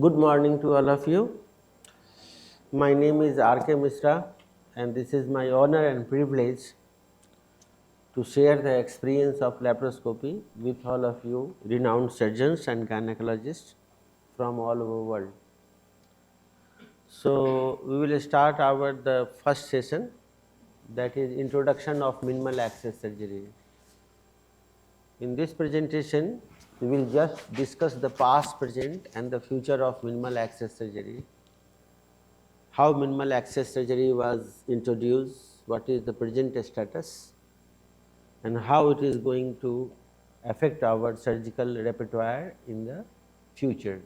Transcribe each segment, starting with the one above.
Good morning to all of you. My name is R.K. Mishra, and this is my honor and privilege to share the experience of laparoscopy with all of you, renowned surgeons and gynecologists from all over the world. So, we will start the first session, that is introduction of minimal access surgery. In this presentation, we will just discuss the past, present, and the future of minimal access surgery. How minimal access surgery was introduced, what is the present status, and how it is going to affect our surgical repertoire in the future.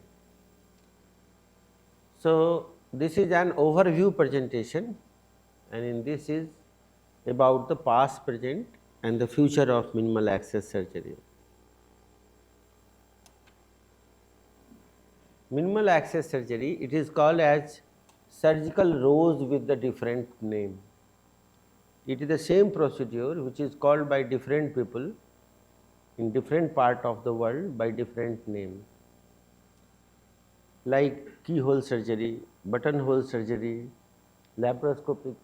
So, this is an overview presentation, and in this is about the past, present, and the future of minimal access surgery. Minimal access surgery, it is called as surgical rose with the different name. It is the same procedure which is called by different people in different part of the world by different name, like keyhole surgery, buttonhole surgery, laparoscopic,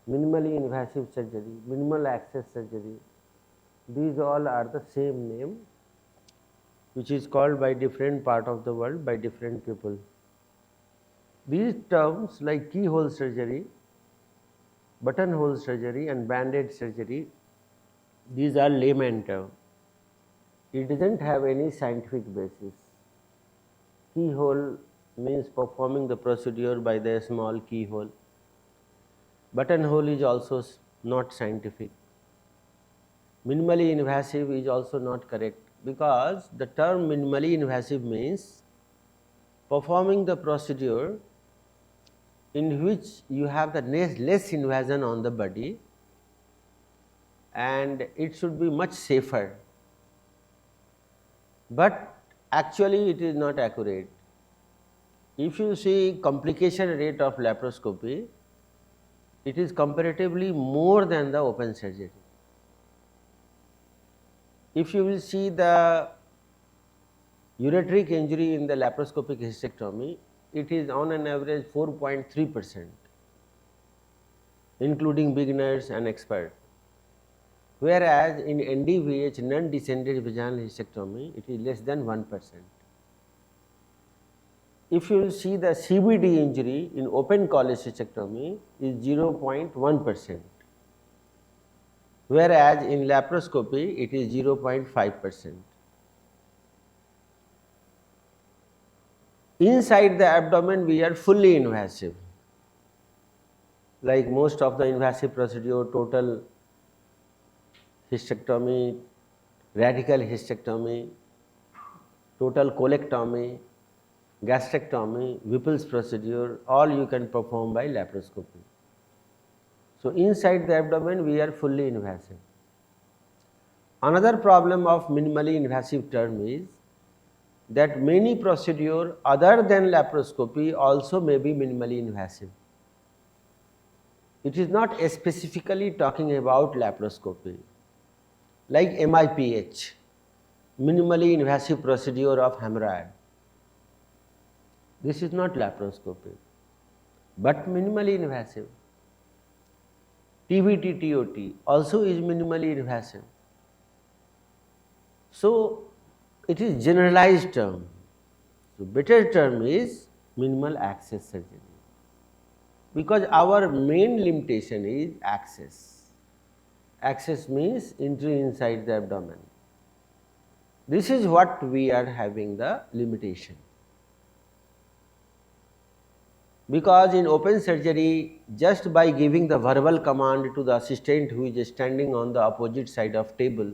minimally invasive surgery, minimal access surgery. These all are the same name which is called by different part of the world by different people. These terms like keyhole surgery, buttonhole surgery and band-aid surgery, these are layman terms. It doesn't have any scientific basis. Keyhole means performing the procedure by the small keyhole. Buttonhole is also not scientific. Minimally invasive is also not correct, because the term minimally invasive means performing the procedure in which you have the less invasion on the body, and it should be much safer. But actually it is not accurate. If you see complication rate of laparoscopy, it is comparatively more than the open surgery. If you will see the ureteric injury in the laparoscopic hysterectomy, it is on an average 4.3%, including beginners and expert. Whereas in NDVH, non-descended vaginal hysterectomy, it is less than 1%. If you will see the CBD injury in open cholecystectomy is 0.1%, whereas in laparoscopy it is 0.5%. Inside the abdomen we are fully invasive, like most of the invasive procedure, total hysterectomy, radical hysterectomy, total colectomy, gastrectomy, Whipple's procedure, all you can perform by laparoscopy. So, inside the abdomen we are fully invasive. Another problem of minimally invasive term is that many procedures other than laparoscopy also may be minimally invasive. It is not specifically talking about laparoscopy, like MIPH, minimally invasive procedure of hemorrhoid. This is not laparoscopy, but minimally invasive. TVT TOT also is minimally invasive. So, it is generalized term. So, better term is minimal access surgery, because our main limitation is access. Access means entry inside the abdomen. This is what we are having the limitation. Because in open surgery, just by giving the verbal command to the assistant who is standing on the opposite side of table,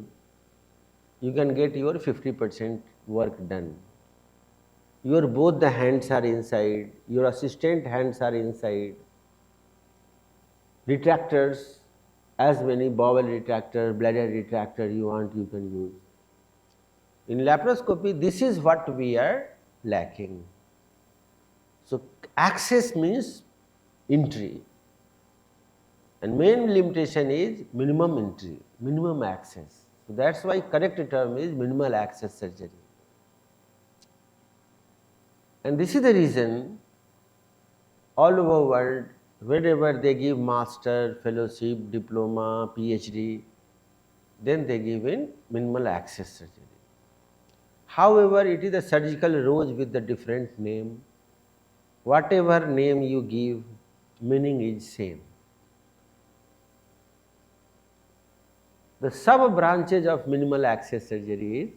you can get your 50% work done. Your both the hands are inside, your assistant hands are inside. Retractors, as many bowel retractor, bladder retractor you want, you can use. In laparoscopy, this is what we are lacking. So, access means entry, and main limitation is minimum entry, minimum access. So, that is why correct term is minimal access surgery. And this is the reason all over the world, whenever they give master, fellowship, diploma, PhD, then they give in minimal access surgery. However, it is a surgical rose with a different name. Whatever name you give, meaning is same. The sub-branches of minimal access surgery is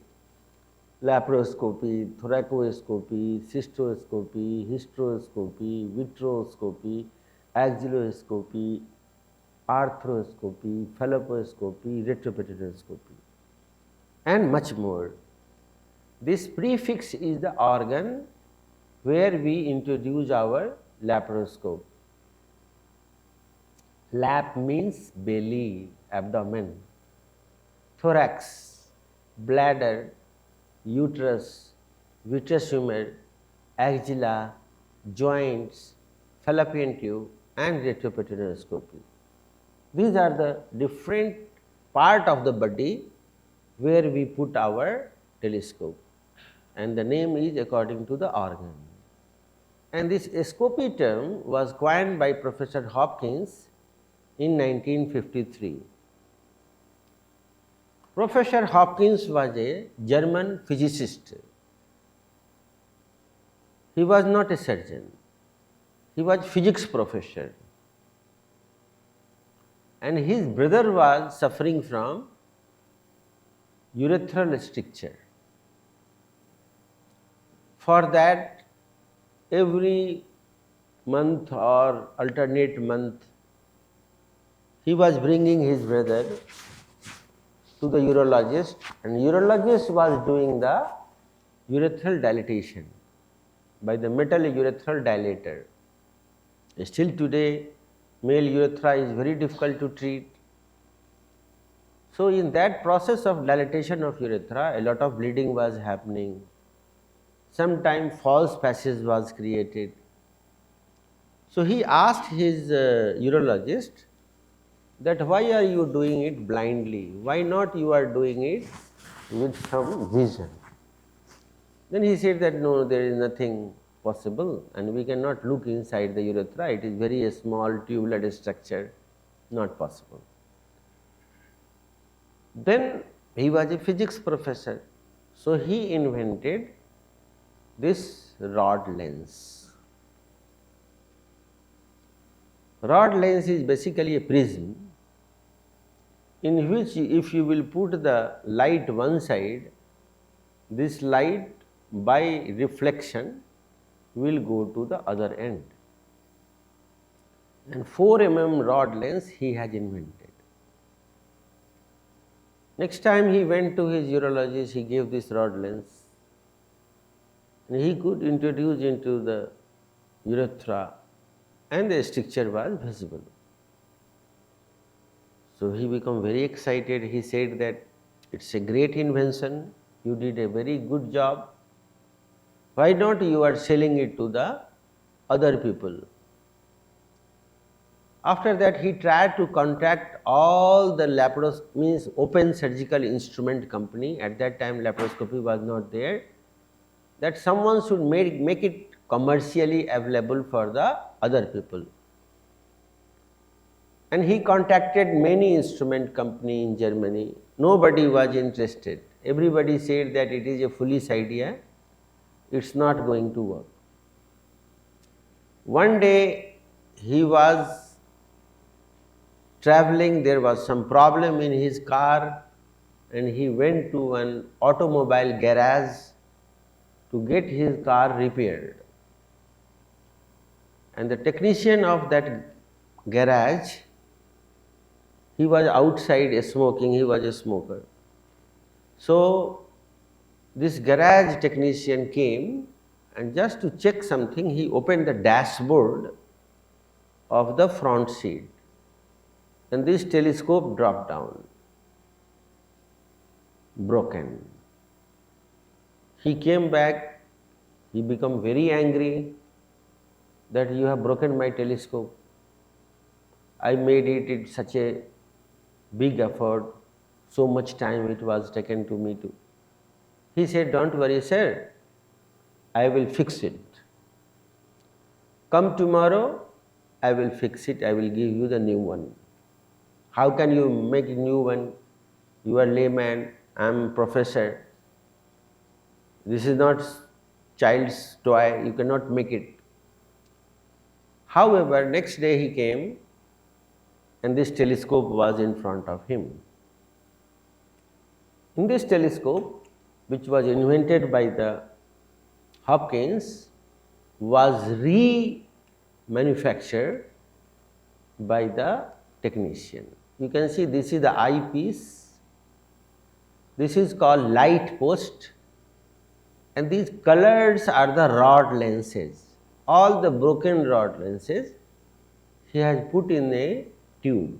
laparoscopy, thoracoscopy, cystoscopy, hysteroscopy, vitroscopy, axilloscopy, arthroscopy, falloposcopy, retroperitoneoscopy, and much more. This prefix is the organ where we introduce our laparoscope. Lap means belly, abdomen. Thorax, bladder, uterus, vitreous humor, axilla, joints, fallopian tube, and retroperitoneoscopy. These are the different part of the body where we put our telescope, and the name is according to the organ. And this scopy term was coined by Professor Hopkins in 1953. Professor Hopkins was a German physicist. He was not a surgeon. He was physics professor. And his brother was suffering from urethral stricture. For that, every month or alternate month, he was bringing his brother to the urologist, and urologist was doing the urethral dilatation by the metal urethral dilator. Still today, male urethra is very difficult to treat. So in that process of dilatation of urethra, a lot of bleeding was happening. Sometimes false passage was created. So he asked his urologist that why are you doing it blindly? Why not you are doing it with some vision? Then he said that no, there is nothing possible and we cannot look inside the urethra. It is very small tubular structure, not possible. Then he was a physics professor, so he invented this rod lens. Rod lens is basically a prism in which if you will put the light one side, this light by reflection will go to the other end. And 4 mm rod lens he has invented. Next time he went to his urologist, he gave this rod lens. And he could introduce into the urethra and the stricture was visible. So he became very excited. He said that it's a great invention, you did a very good job. Why not you are selling it to the other people? After that he tried to contact all the means open surgical instrument company. At that time laparoscopy was not there. That someone should make it commercially available for the other people. And he contacted many instrument company in Germany. Nobody was interested. Everybody said that it is a foolish idea, it's not going to work. One day he was traveling, there was some problem in his car and he went to an automobile garage to get his car repaired. And the technician of that garage, he was outside smoking, he was a smoker. So this garage technician came and just to check something, he opened the dashboard of the front seat and this telescope dropped down, broken. He came back, he became very angry that you have broken my telescope. I made it such a big effort, so much time it was taken to me to. He said, don't worry sir, I will fix it. come tomorrow, I will fix it, I will give you the new one. How can you make a new one? You are layman, I am professor. This is not child's toy, you cannot make it. However, next day he came and this telescope was in front of him. In this telescope, which was invented by the Hopkins, was remanufactured by the technician. You can see this is the eyepiece, this is called light post, and these colors are the rod lenses. All the broken rod lenses he has put in a tube,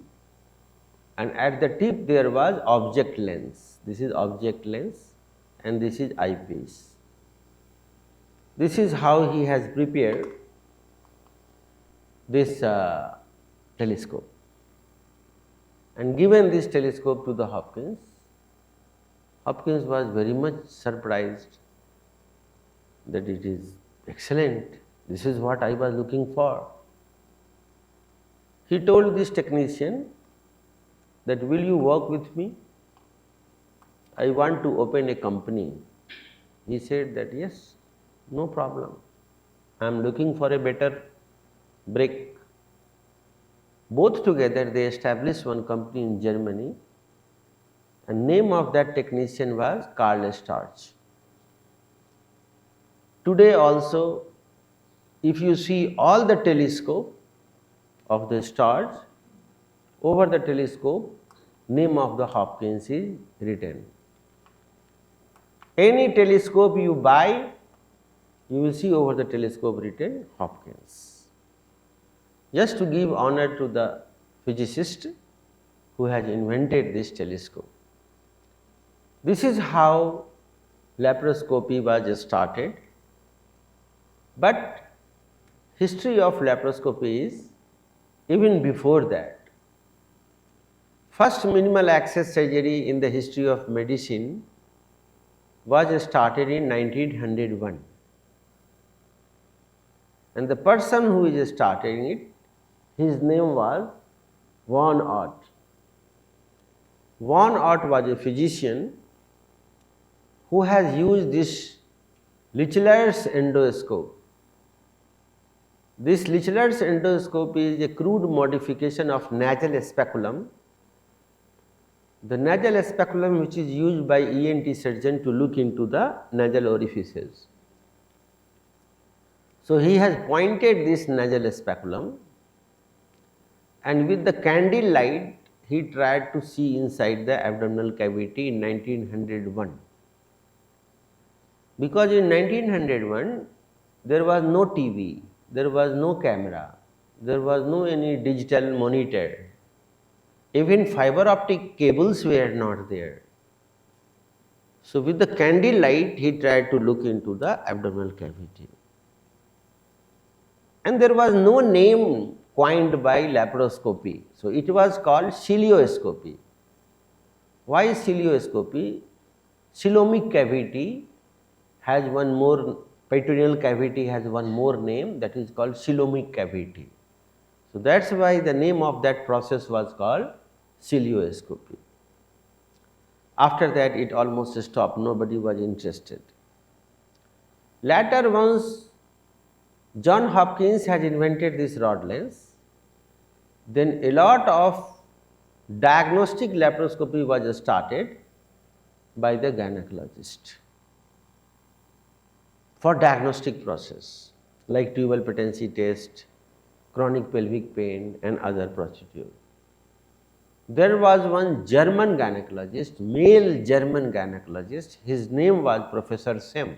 and at the tip there was object lens. This is object lens and this is eyepiece. This is how he has prepared this telescope and given this telescope to the Hopkins. Hopkins was very much surprised that it is excellent, this is what I was looking for. He told this technician that, will you work with me? I want to open a company. He said that, yes, no problem. I am looking for a better break. Both together they established one company in Germany, and name of that technician was Karl Starch. Today also, if you see all the telescope of the stars, over the telescope, name of the Hopkins is written. Any telescope you buy, you will see over the telescope written Hopkins. Just to give honor to the physicist who has invented this telescope. This is how laparoscopy was started, but history of laparoscopy is even before that. First minimal access surgery in the history of medicine was started in 1901, and the person who is starting it, his name was Von Ott. Von Ott was a physician who has used this Lichter's endoscope. This Lichter's endoscope is a crude modification of nasal speculum. The nasal speculum which is used by ENT surgeon to look into the nasal orifices. So he has pointed this nasal speculum, and with the candle light he tried to see inside the abdominal cavity in 1901. Because in 1901 there was no TV, there was no camera, there was no any digital monitor, even fiber optic cables were not there. So with the candle light he tried to look into the abdominal cavity, and there was no name coined by laparoscopy, so it was called cilioscopy. Why cilioscopy? Coelomic cavity has one more, peritoneal cavity has one more name, that is called coelomic cavity. So that's why the name of that process was called cilioscopy. After that it almost stopped, nobody was interested. Later, once John Hopkins had invented this rod lens, then a lot of diagnostic laparoscopy was started by the gynecologist for diagnostic process like tubal patency test, chronic pelvic pain and other procedure. There was one German gynecologist, male German gynecologist, his name was Professor Sem.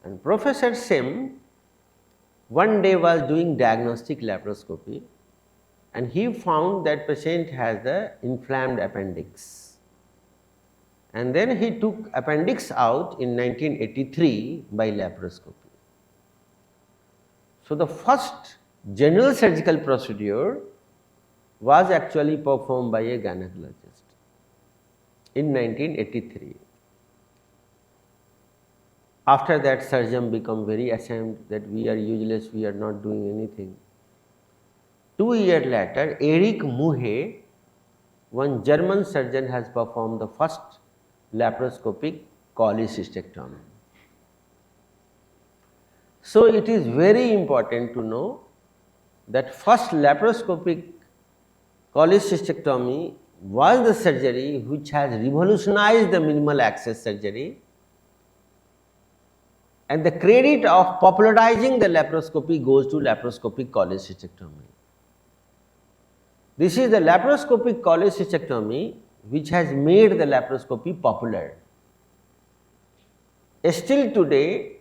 And Professor Sem one day was doing diagnostic laparoscopy, and he found that patient has the inflamed appendix. And then he took appendix out in 1983 by laparoscopy. So the first general surgical procedure was actually performed by a gynecologist in 1983. After that, surgeon become very ashamed that we are useless, we are not doing anything. 2 years later, Erich Muhe, one German surgeon, has performed the first laparoscopic cholecystectomy. So it is very important to know that first laparoscopic cholecystectomy was the surgery which has revolutionized the minimal access surgery, and the credit of popularizing the laparoscopy goes to laparoscopic cholecystectomy. This is the laparoscopic cholecystectomy which has made the laparoscopy popular. Still today,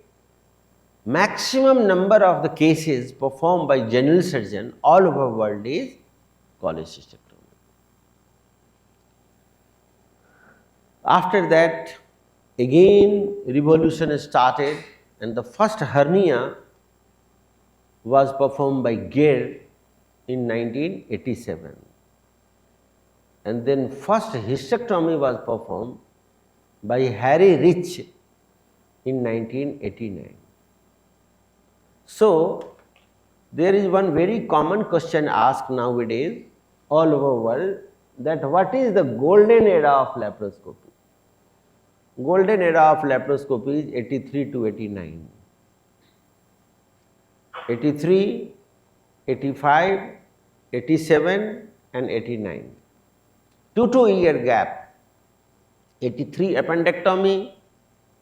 maximum number of the cases performed by general surgeon all over the world is cholecystectomy. After that, again revolution started, and the first hernia was performed by Gere in 1987, and then first hysterectomy was performed by Harry Rich in 1989. So there is one very common question asked nowadays all over the world, that what is the golden era of laparoscopy? Golden era of laparoscopy is 83 to 89. 83, 85, 87 and 89. 2 year gap. 83 appendectomy,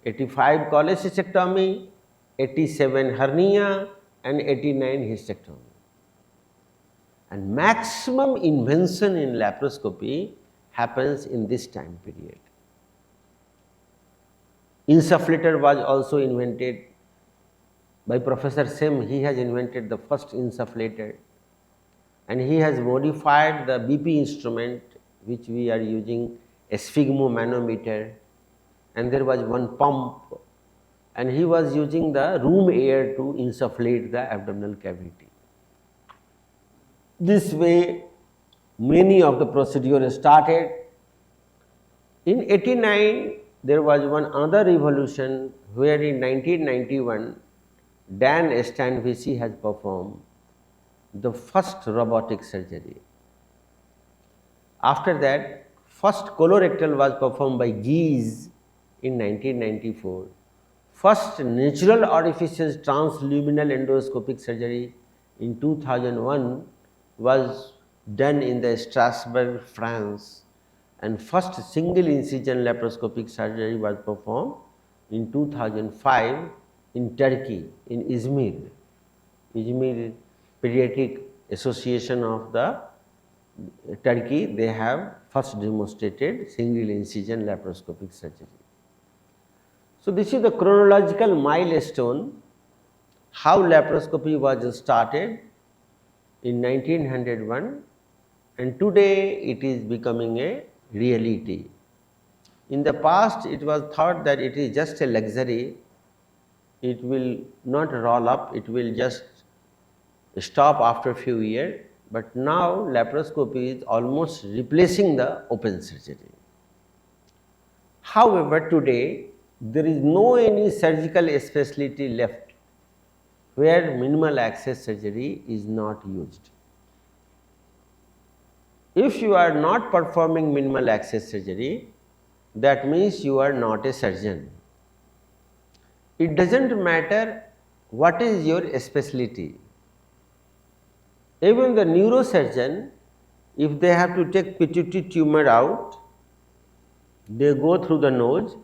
85 cholecystectomy, 87 hernia and 89 hysterectomy. And maximum invention in laparoscopy happens in this time period. Insufflator was also invented by Professor Sem. He has invented the first insufflator, and he has modified the BP instrument which we are using, a sphygmomanometer, and there was one pump, and he was using the room air to insufflate the abdominal cavity. This way many of the procedures started. In 89 there was one other revolution where in 1991 Dan Stanvisi has performed the first robotic surgery. After that, first colorectal was performed by Gies in 1994. First natural orifices transluminal endoscopic surgery in 2001 was done in the Strasbourg, France, and first single incision laparoscopic surgery was performed in 2005 in Turkey, in Izmir. Izmir Pediatric Association of the Turkey, they have first demonstrated single incision laparoscopic surgery. So this is the chronological milestone how laparoscopy was started in 1901, and today it is becoming a reality. In the past it was thought that it is just a luxury, it will not roll up, it will just stop after a few years, but now laparoscopy is almost replacing the open surgery. However, today there is no any surgical specialty left where minimal access surgery is not used. If you are not performing minimal access surgery, that means you are not a surgeon. It doesn't matter what is your specialty. Even the neurosurgeon, if they have to take pituitary tumor out, they go through the nose,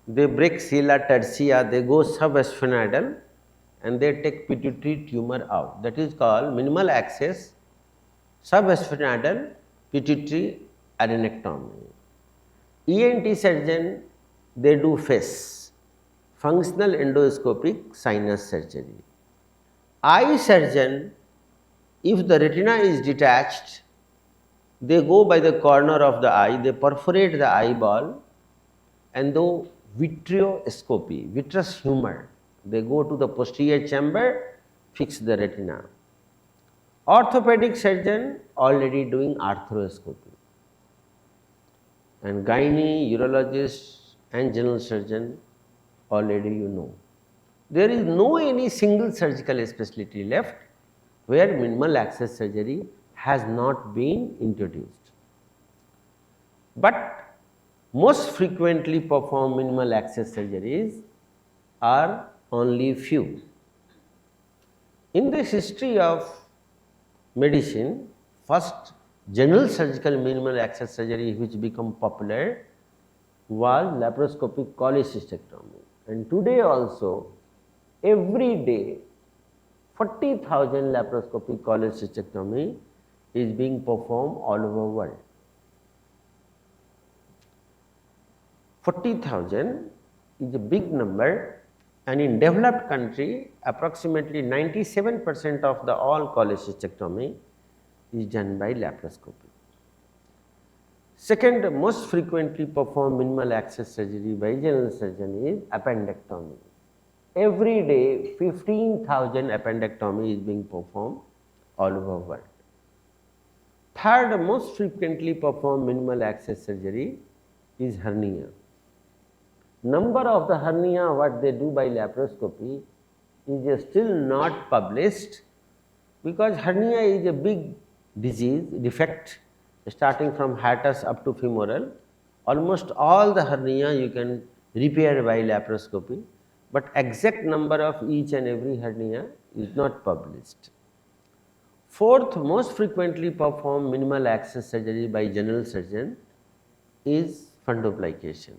they break sella tertia, they go subsphenadal, and they take pituitary tumor out. That is called minimal access subsphenadal pituitary adenectomy. ENT surgeon, they do FES, functional endoscopic sinus surgery. Eye surgeon, if the retina is detached, they go by the corner of the eye, they perforate the eyeball and do vitreoscopy, vitreous humor. They go to the posterior chamber, fix the retina. Orthopedic surgeon already doing arthroscopy. And gynae, urologist and general surgeon, already you know. There is no any single surgical specialty left where minimal access surgery has not been introduced. But most frequently performed minimal access surgeries are only few. In the history of medicine, first general surgical minimal access surgery which became popular was laparoscopic cholecystectomy. And today also, every day 40,000 laparoscopic cholecystectomy is being performed all over the world. 40,000 is a big number, and in developed country approximately 97% of the all cholecystectomy is done by laparoscopy. Second most frequently performed minimal access surgery by general surgeon is appendectomy. Every day 15,000 appendectomy is being performed all over the world. Third most frequently performed minimal access surgery is hernia. Number of the hernia what they do by laparoscopy is still not published, because hernia is a big disease, defect starting from hiatus up to femoral. Almost all the hernia you can repair by laparoscopy, but exact number of each and every hernia is not published. Fourth most frequently performed minimal access surgery by general surgeon is fundoplication.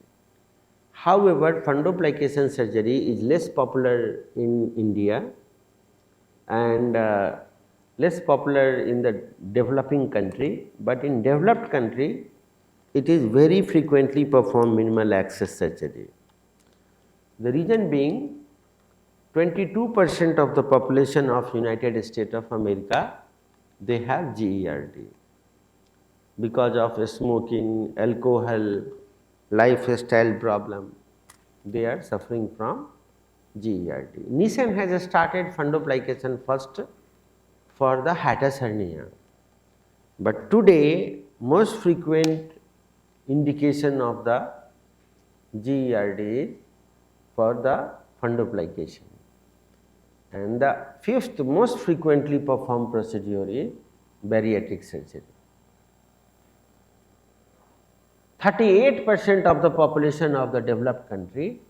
However, fundoplication surgery is less popular in India and less popular in the developing country, but in developed country it is very frequently performed minimal access surgery. The reason being 22% of the population of United States of America, they have GERD because of smoking, alcohol, lifestyle problem. They are suffering from GERD. Nissan has started fundoplication first for the hiatus hernia, but today most frequent indication of the GERD is for the fundoplication. And the fifth most frequently performed procedure is bariatric surgery. 38% of the population of the developed country,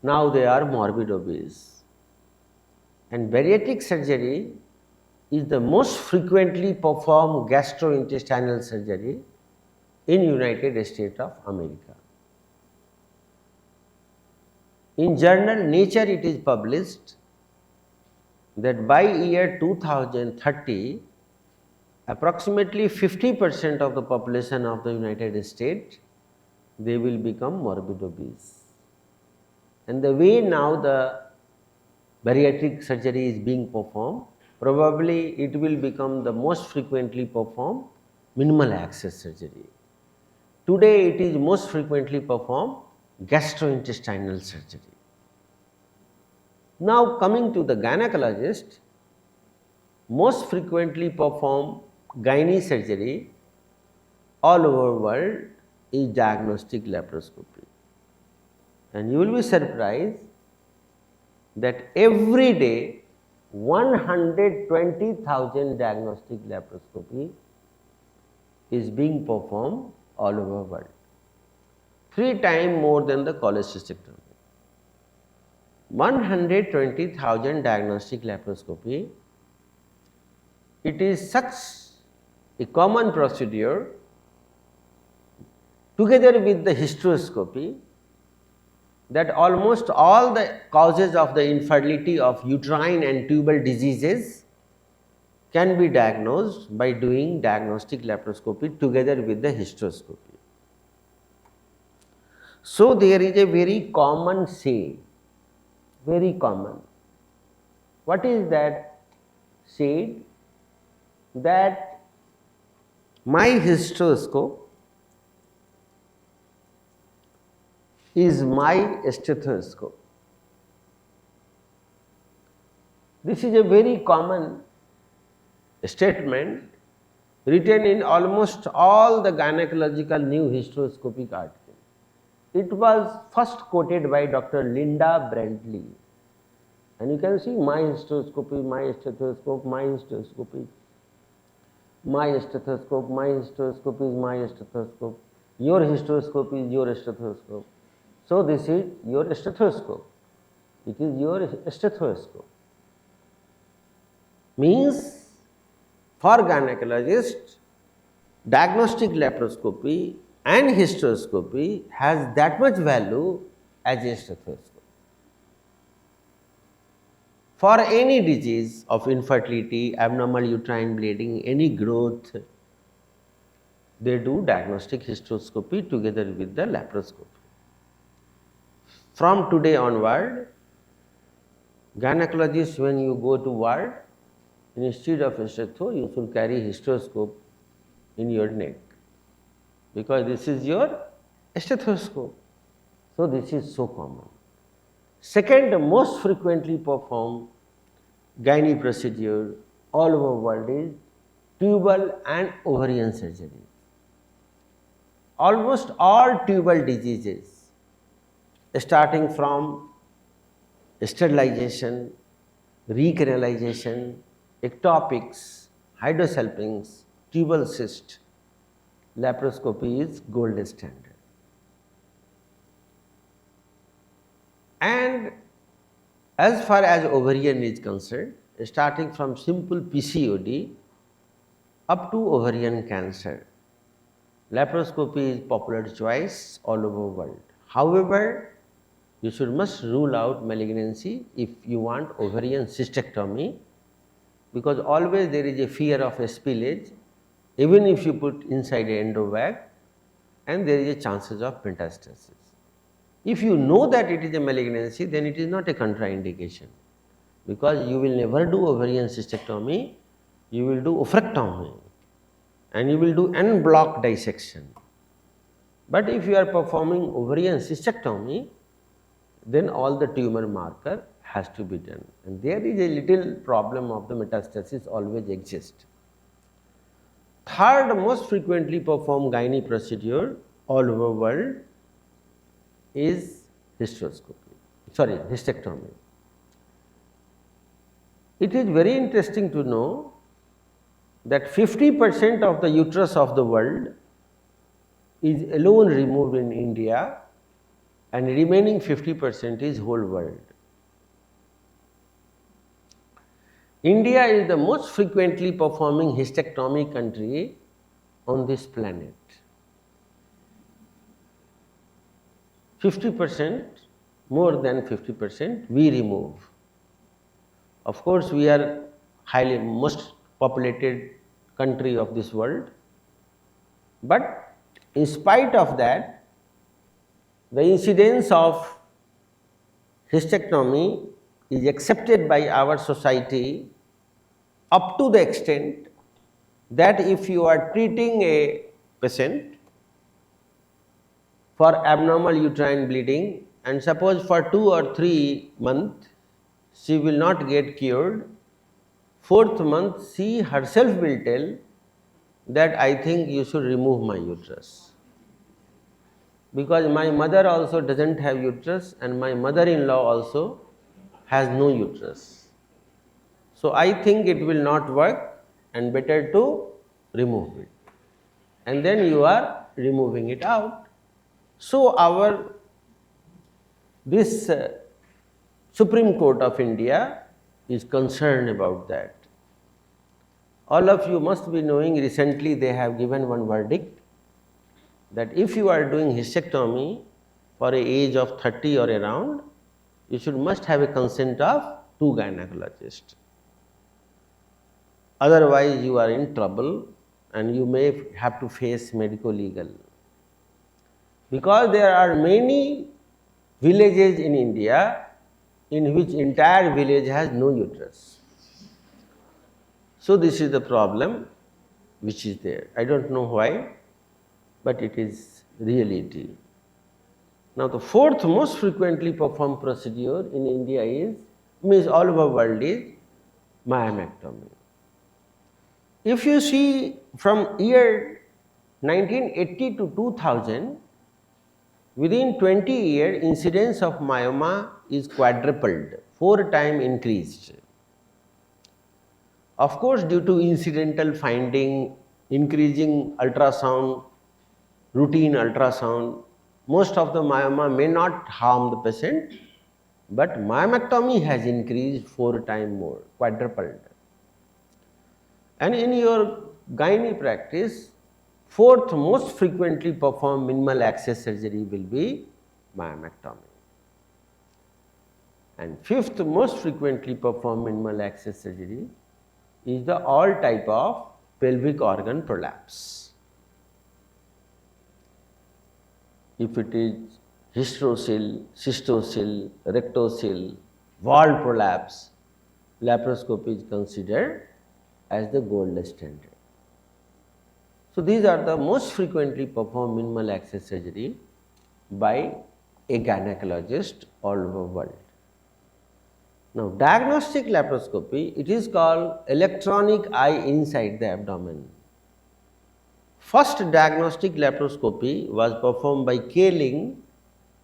now they are morbid obese. And bariatric surgery is the most frequently performed gastrointestinal surgery in United States of America. In journal Nature it is published that by year 2030, approximately 50% of the population of the United States, they will become morbid obese. And the way now the bariatric surgery is being performed, probably it will become the most frequently performed minimal access surgery. Today it is most frequently performed gastrointestinal surgery. Now coming to the gynecologist, most frequently performed gynae surgery all over the world is diagnostic laparoscopy. And you will be surprised that every day 120,000 diagnostic laparoscopy is being performed all over the world, 3 times more than the cholecystectomy. 120,000 diagnostic laparoscopy, it is such a common procedure together with the hysteroscopy that almost all the causes of the infertility of uterine and tubal diseases can be diagnosed by doing diagnostic laparoscopy together with the hysteroscopy. So there is a very common say, very common. What is that said? That my hysteroscope is my stethoscope. This is a very common statement written in almost all the gynecological new hysteroscopic articles. It was first quoted by Dr. Linda Brantley. And you can see my hysteroscopy, my stethoscope, my stethoscopy, my stethoscope, my stethoscope is my stethoscope, your hysteroscope is your stethoscope. So this is your stethoscope. It is your stethoscope. Means for gynecologists, diagnostic laparoscopy and hysteroscopy has that much value as a stethoscope. For any disease of infertility, abnormal uterine bleeding, any growth, they do diagnostic hysteroscopy together with the laparoscopy. From today onward, gynecologists, when you go to ward, instead of a stethoscope, you should carry hysteroscope in your neck, because this is your stethoscope. So this is so common. Second most frequently performed gynae procedure all over world is tubal and ovarian surgery. Almost all tubal diseases, starting from sterilization, recanalization, ectopics, hydrosalpinx, tubal cyst, laparoscopy is gold standard. And as far as ovarian is concerned, starting from simple PCOD up to ovarian cancer, laparoscopy is popular choice all over world. However, you must rule out malignancy if you want ovarian cystectomy, because always there is a fear of a spillage, even if you put inside a endovag, and there is a chances of metastasis. If you know that it is a malignancy, then it is not a contraindication, because you will never do ovarian cystectomy, you will do oophorectomy and you will do en bloc dissection. But if you are performing ovarian cystectomy, then all the tumor marker has to be done, and there is a little problem of the metastasis always exists. Third most frequently performed gynae procedure all over world is hysterectomy. It is very interesting to know that 50% of the uterus of the world is alone removed in India, and remaining 50% is whole world. India is the most frequently performing hysterectomy country on this planet. 50%, more than 50%, we remove. Of course, we are highly most populated country of this world, but in spite of that, the incidence of hysterectomy is accepted by our society up to the extent that if you are treating a patient for abnormal uterine bleeding, and suppose for 2 or 3 months she will not get cured, 4th month she herself will tell that I think you should remove my uterus, because my mother also doesn't have uterus and my mother-in-law also has no uterus. So I think it will not work and better to remove it. And then you are removing it out. So this Supreme Court of India is concerned about that. All of you must be knowing, recently they have given one verdict that if you are doing hysterectomy for an age of 30 or around, you must have a consent of 2 gynecologists. Otherwise, you are in trouble and you may have to face medico-legal. Because there are many villages in India in which entire village has no uterus. So this is the problem which is there. I don't know why, but it is reality. Now the 4th most frequently performed procedure in India means all over world is myomectomy. If you see from year 1980 to 2000, Within 20 years, incidence of myoma is quadrupled, 4 times increased. Of course, due to incidental finding, increasing ultrasound, routine ultrasound, most of the myoma may not harm the patient, but myomectomy has increased 4 times more, quadrupled. And in your gynae practice, fourth most frequently performed minimal access surgery will be myomectomy. And fifth most frequently performed minimal access surgery is the all type of pelvic organ prolapse. If it is hysterocele, cystocele, rectocele, wall prolapse, laparoscopy is considered as the gold standard. So these are the most frequently performed minimal access surgery by a gynecologist all over the world. Now, diagnostic laparoscopy, it is called electronic eye inside the abdomen. First diagnostic laparoscopy was performed by Kaling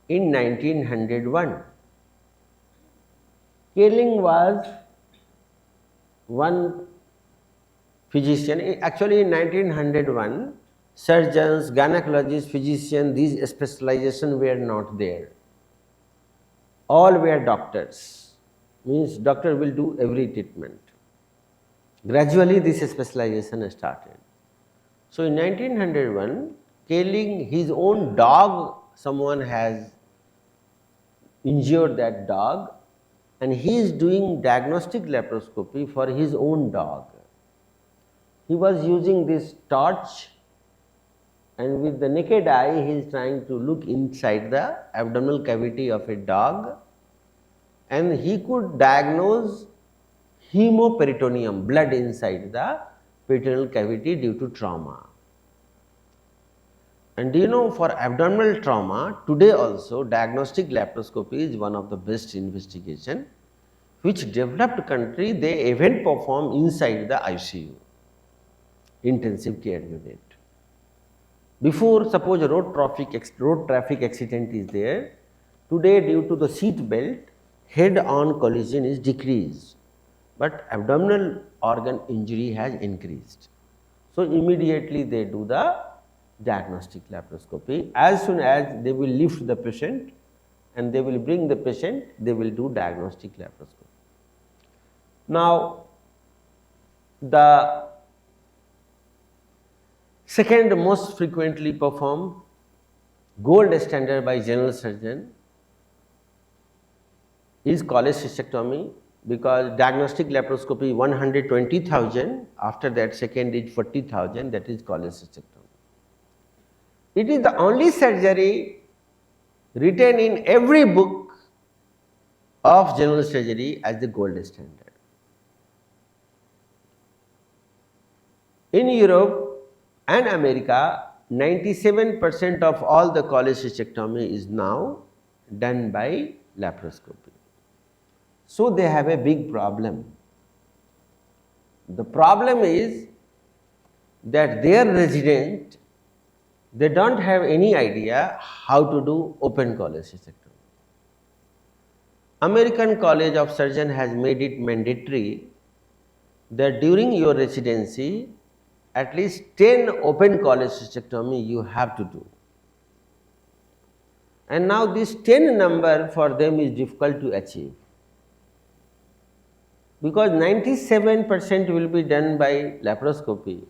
in 1901. Kaling was one physician. Actually, in 1901, surgeons, gynecologists, physicians, these specializations were not there. All were doctors. Means doctor will do every treatment. Gradually, this specialization started. So, in 1901, Kaling, his own dog, someone has injured that dog, and he is doing diagnostic laparoscopy for his own dog. He was using this torch, and with the naked eye he is trying to look inside the abdominal cavity of a dog, and he could diagnose hemoperitoneum, blood inside the peritoneal cavity due to trauma. And do you know, for abdominal trauma, today also diagnostic laparoscopy is one of the best investigation, which developed country they even perform inside the ICU, intensive care unit. Before, suppose a road traffic accident is there, today due to the seat belt, head-on collision is decreased, but abdominal organ injury has increased. So immediately they do the diagnostic laparoscopy. As soon as they will lift the patient and they will bring the patient, they will do diagnostic laparoscopy. Now, the second most frequently performed gold standard by general surgeon is cholecystectomy, because diagnostic laparoscopy 120,000, after that second is 40,000, that is cholecystectomy. It is the only surgery written in every book of general surgery as the gold standard. In Europe and America, 97% of all the cholecystectomy is now done by laparoscopy. So they have a big problem. The problem is that their resident, they don't have any idea how to do open cholecystectomy. American College of Surgeons has made it mandatory that during your residency, at least 10 open cholecystectomy you have to do. And now this 10 number for them is difficult to achieve, because 97% will be done by laparoscopy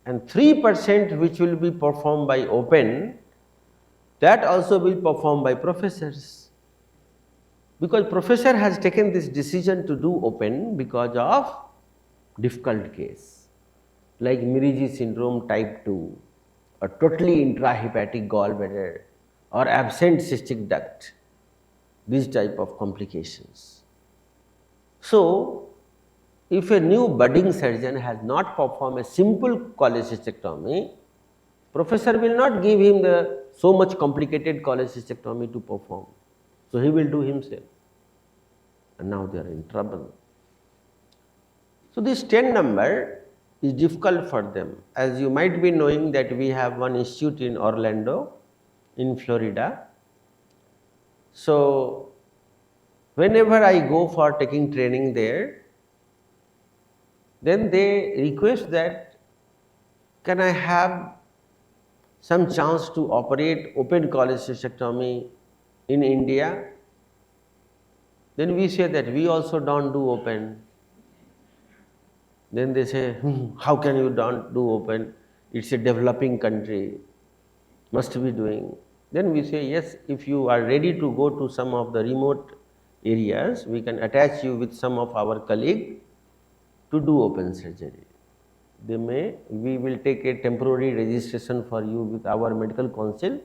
and 3% which will be performed by open, that also will be performed by professors, because professor has taken this decision to do open because of difficult case like Mirigi syndrome type 2 or totally intrahepatic gallbladder or absent cystic duct, these type of complications. So, if a new budding surgeon has not performed a simple cholecystectomy, professor will not give him the so much complicated cholecystectomy to perform. So he will do himself, and now they are in trouble. So this 10 number is difficult for them. As you might be knowing that we have one institute in Orlando, in Florida. So whenever I go for taking training there, then they request that can I have some chance to operate open cholecystectomy in India? Then we say that we also don't do open. Then they say, how can you don't do open? It's a developing country, must be doing. Then we say, yes, if you are ready to go to some of the remote areas, we can attach you with some of our colleagues to do open surgery. We will take a temporary registration for you with our medical council,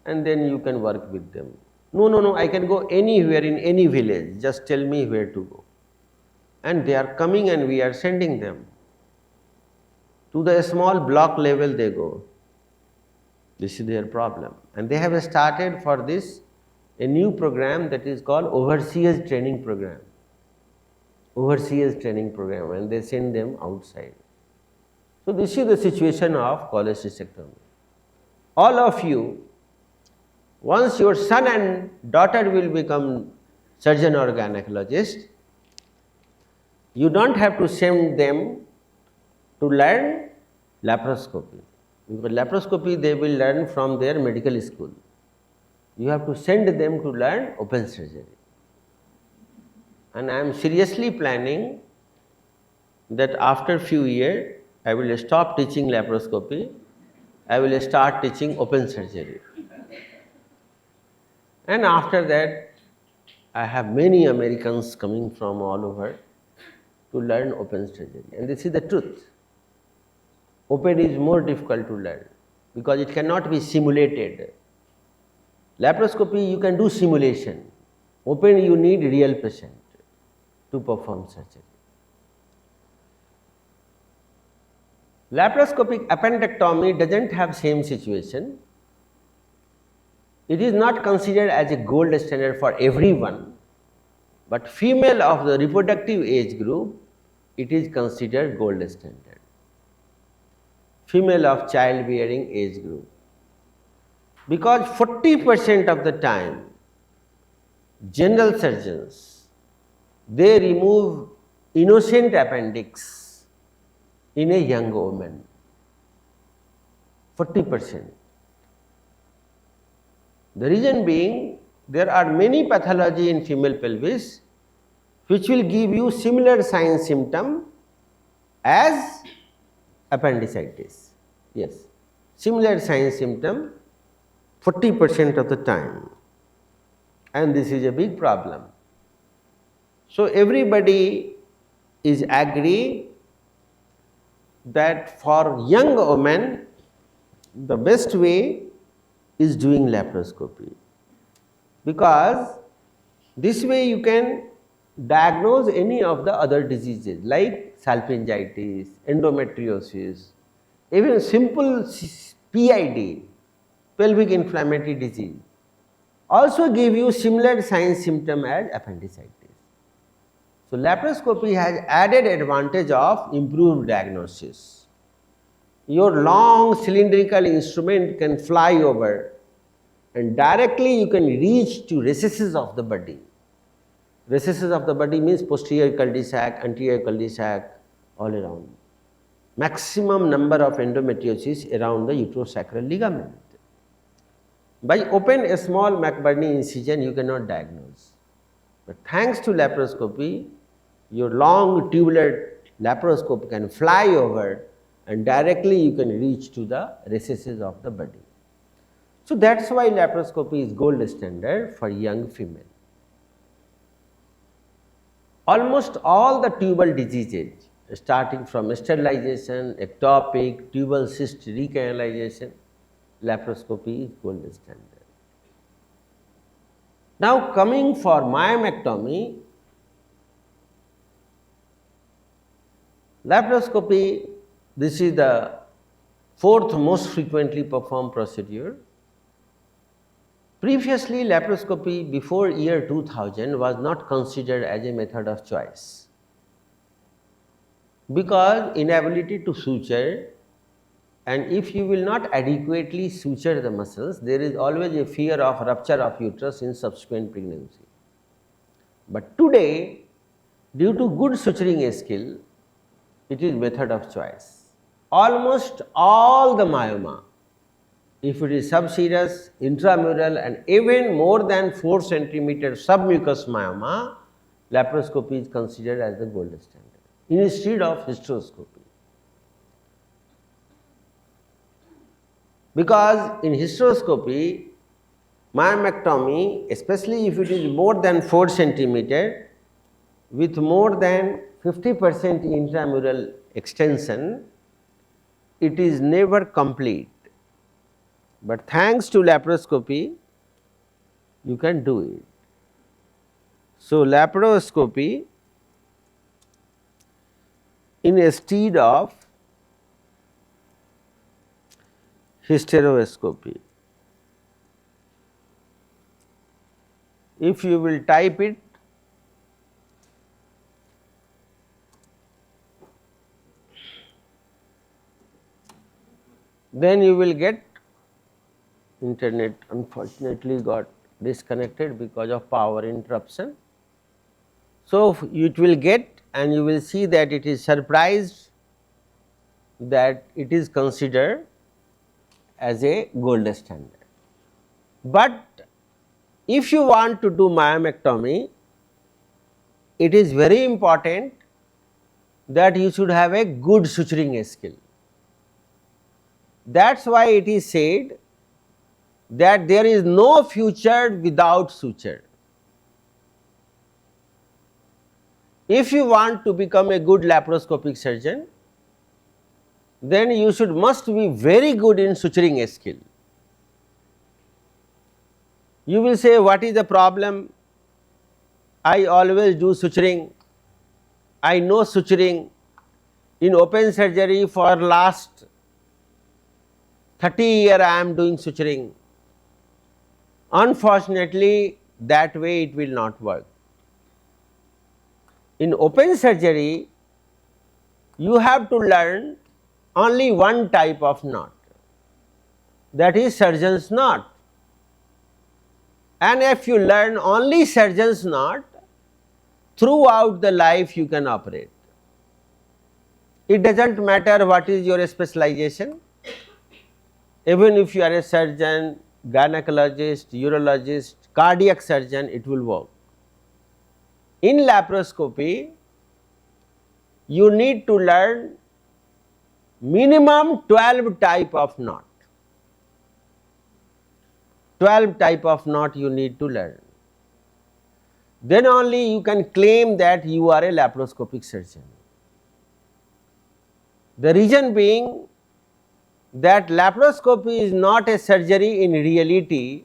and then you can work with them. No, I can go anywhere in any village, just tell me where to go. And they are coming and we are sending them. To the small block level they go. This is their problem. And they have started for this a new program that is called overseas training program. Overseas training program, and they send them outside. So this is the situation of cholecystectomy. All of you, once your son and daughter will become surgeon or gynecologist, you don't have to send them to learn laparoscopy. Because laparoscopy they will learn from their medical school. You have to send them to learn open surgery. And I am seriously planning that after few years, I will stop teaching laparoscopy, I will start teaching open surgery. And after that, I have many Americans coming from all over to learn open surgery. And this is the truth. Open is more difficult to learn because it cannot be simulated. Laparoscopy, you can do simulation. Open, you need real patient to perform surgery. Laparoscopic appendectomy doesn't have same situation. It is not considered as a gold standard for everyone, but female of the reproductive age group, it is considered gold standard. Female of childbearing age group. Because 40% of the time, general surgeons, they remove innocent appendix in a young woman. 40%. The reason being, there are many pathology in female pelvis which will give you similar sign symptom as appendicitis. Yes, similar sign symptom 40% of the time, and this is a big problem. So everybody is agree that for young women the best way is doing laparoscopy, because this way you can diagnose any of the other diseases like salpingitis, endometriosis, even simple PID, pelvic inflammatory disease, also give you similar sign symptom as appendicitis. So laparoscopy has added advantage of improved diagnosis. Your long cylindrical instrument can fly over and directly you can reach to recesses of the body. Recesses of the body means posterior cul-de-sac, anterior cul-de-sac, all around. Maximum number of endometriosis around the uterosacral ligament. By open a small McBurney incision, you cannot diagnose. But thanks to laparoscopy, your long tubular laparoscope can fly over and directly you can reach to the recesses of the body. So that's why laparoscopy is gold standard for young female. Almost all the tubal diseases, starting from sterilization, ectopic, tubal cyst recanalization, laparoscopy is gold standard. Now coming for myomectomy, laparoscopy, this is the fourth most frequently performed procedure. Previously, laparoscopy before year 2000 was not considered as a method of choice because inability to suture and if you will not adequately suture the muscles, there is always a fear of rupture of uterus in subsequent pregnancy. But today, due to good suturing skill, it is method of choice. Almost all the myoma, if it is subserous, intramural and even more than 4 centimeter submucous myoma, laparoscopy is considered as the gold standard instead of hysteroscopy. Because in hysteroscopy, myomectomy, especially if it is more than 4 centimeter with more than 50% intramural extension, it is never complete. But thanks to laparoscopy, you can do it. So, laparoscopy instead of hysteroscopy. If you will type it, then you will get, internet unfortunately got disconnected because of power interruption. So, it will get, and you will see that it is surprised that it is considered as a gold standard. But if you want to do myomectomy, it is very important that you should have a good suturing skill. That is why it is said that there is no future without suture. If you want to become a good laparoscopic surgeon, then you must be very good in suturing skill. You will say, what is the problem? I always do suturing, I know suturing. In open surgery for last 30 years I am doing suturing. Unfortunately, that way it will not work. In open surgery, you have to learn only one type of knot, that is surgeon's knot. And if you learn only surgeon's knot, throughout the life you can operate. It does not matter what is your specialization, even if you are a surgeon, gynecologist, urologist, cardiac surgeon, it will work. In laparoscopy, you need to learn minimum 12 type of knot. 12 type of knot you need to learn. Then only you can claim that you are a laparoscopic surgeon. The reason being that laparoscopy is not a surgery in reality,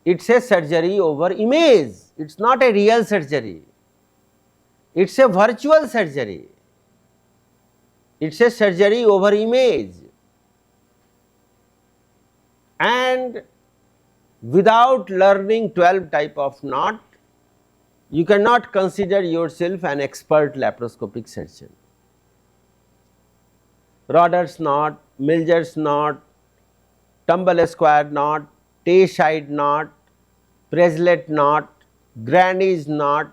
it is a surgery over image, it is not a real surgery, it is a virtual surgery, it is a surgery over image. And without learning 12 type of knot, you cannot consider yourself an expert laparoscopic surgeon. Rodder's knot, Milger's knot, tumble square knot, Tay-side knot, Preslet knot, Granny's knot,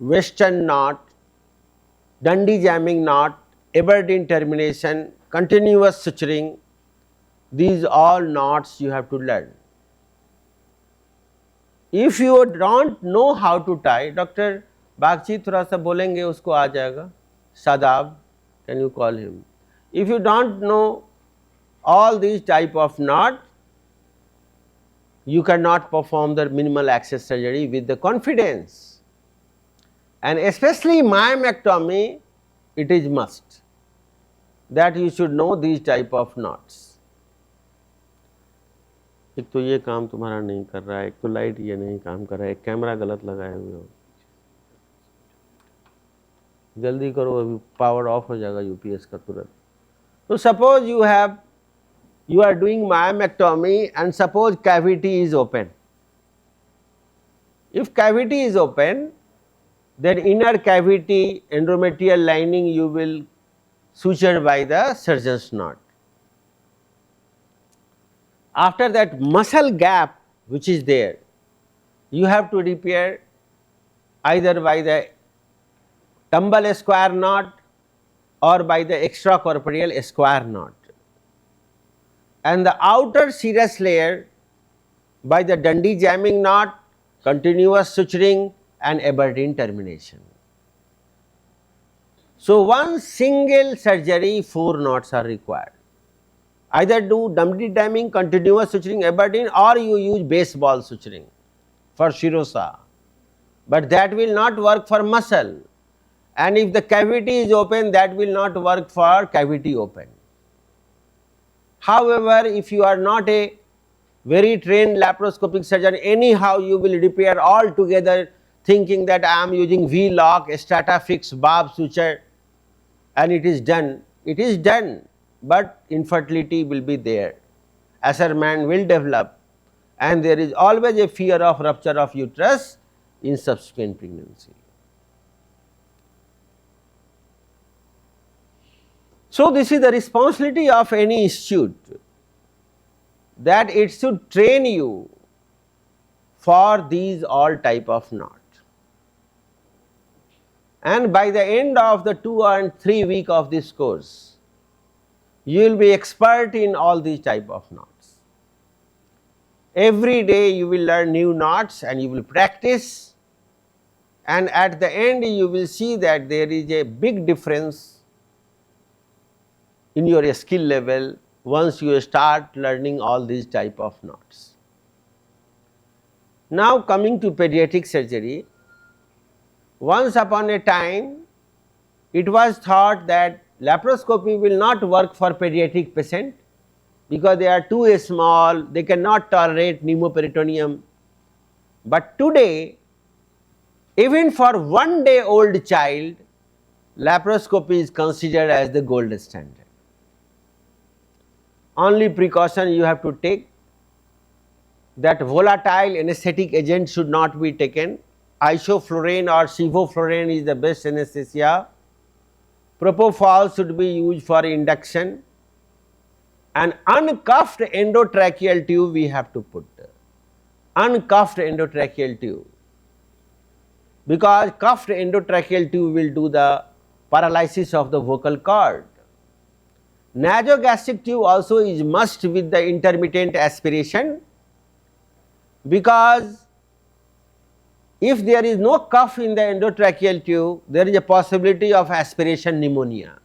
Western knot, Dundee jamming knot, Aberdeen termination, continuous suturing, these all knots you have to learn. If you don't know how to tie, Dr. Bagchi थोड़ा सा बोलेंगे उसको आ जाएगा, Sadab, can you call him? If you don't know all these type of knot, you cannot perform the minimal access surgery with the confidence. And especially myomectomy, it is must that you should know these type of knots. एक तो ये काम तुम्हारा नहीं कर रहा है, एक तो लाइट ये नहीं काम कर रहा है, एक कैमरा गलत लगाए हुए हो, जल्दी करो अभी पावर ऑफ हो जाएगा यूपीएस का तुरंत. So suppose you are doing myomectomy and suppose cavity is open. If cavity is open, then inner cavity endometrial lining you will suture by the surgeon's knot. After that muscle gap which is there, you have to repair either by the tumble square knot or by the extracorporeal square knot, and the outer serous layer by the Dundee jamming knot, continuous suturing and Aberdeen termination. So, one single surgery 4 knots are required. Either do Dundee jamming, continuous suturing, Aberdeen, or you use baseball suturing for Shirosa, but that will not work for muscle, and if the cavity is open, that will not work for cavity open. However, if you are not a very trained laparoscopic surgeon, anyhow you will repair all together thinking that I am using V-lock, Stratafix, barb suture, and it is done. It is done, but infertility will be there. Asherman will develop, and there is always a fear of rupture of uterus in subsequent pregnancy. So, this is the responsibility of any institute, that it should train you for these all type of knots. And by the end of the 2 and 3 week of this course, you will be expert in all these type of knots. Every day you will learn new knots and you will practice, and at the end you will see that there is a big difference in your skill level once you start learning all these type of knots. Now coming to pediatric surgery, once upon a time it was thought that laparoscopy will not work for pediatric patient because they are too small, they cannot tolerate pneumoperitoneum. But today, even for 1 day old child, laparoscopy is considered as the gold standard. Only precaution you have to take, that volatile anesthetic agent should not be taken. Isoflurane or sevoflurane is the best anesthesia. Propofol should be used for induction, and uncuffed endotracheal tube we have to put. Uncuffed endotracheal tube, because cuffed endotracheal tube will do the paralysis of the vocal cord. Nasogastric tube also is must with the intermittent aspiration, because if there is no cuff in the endotracheal tube, there is a possibility of aspiration pneumonia,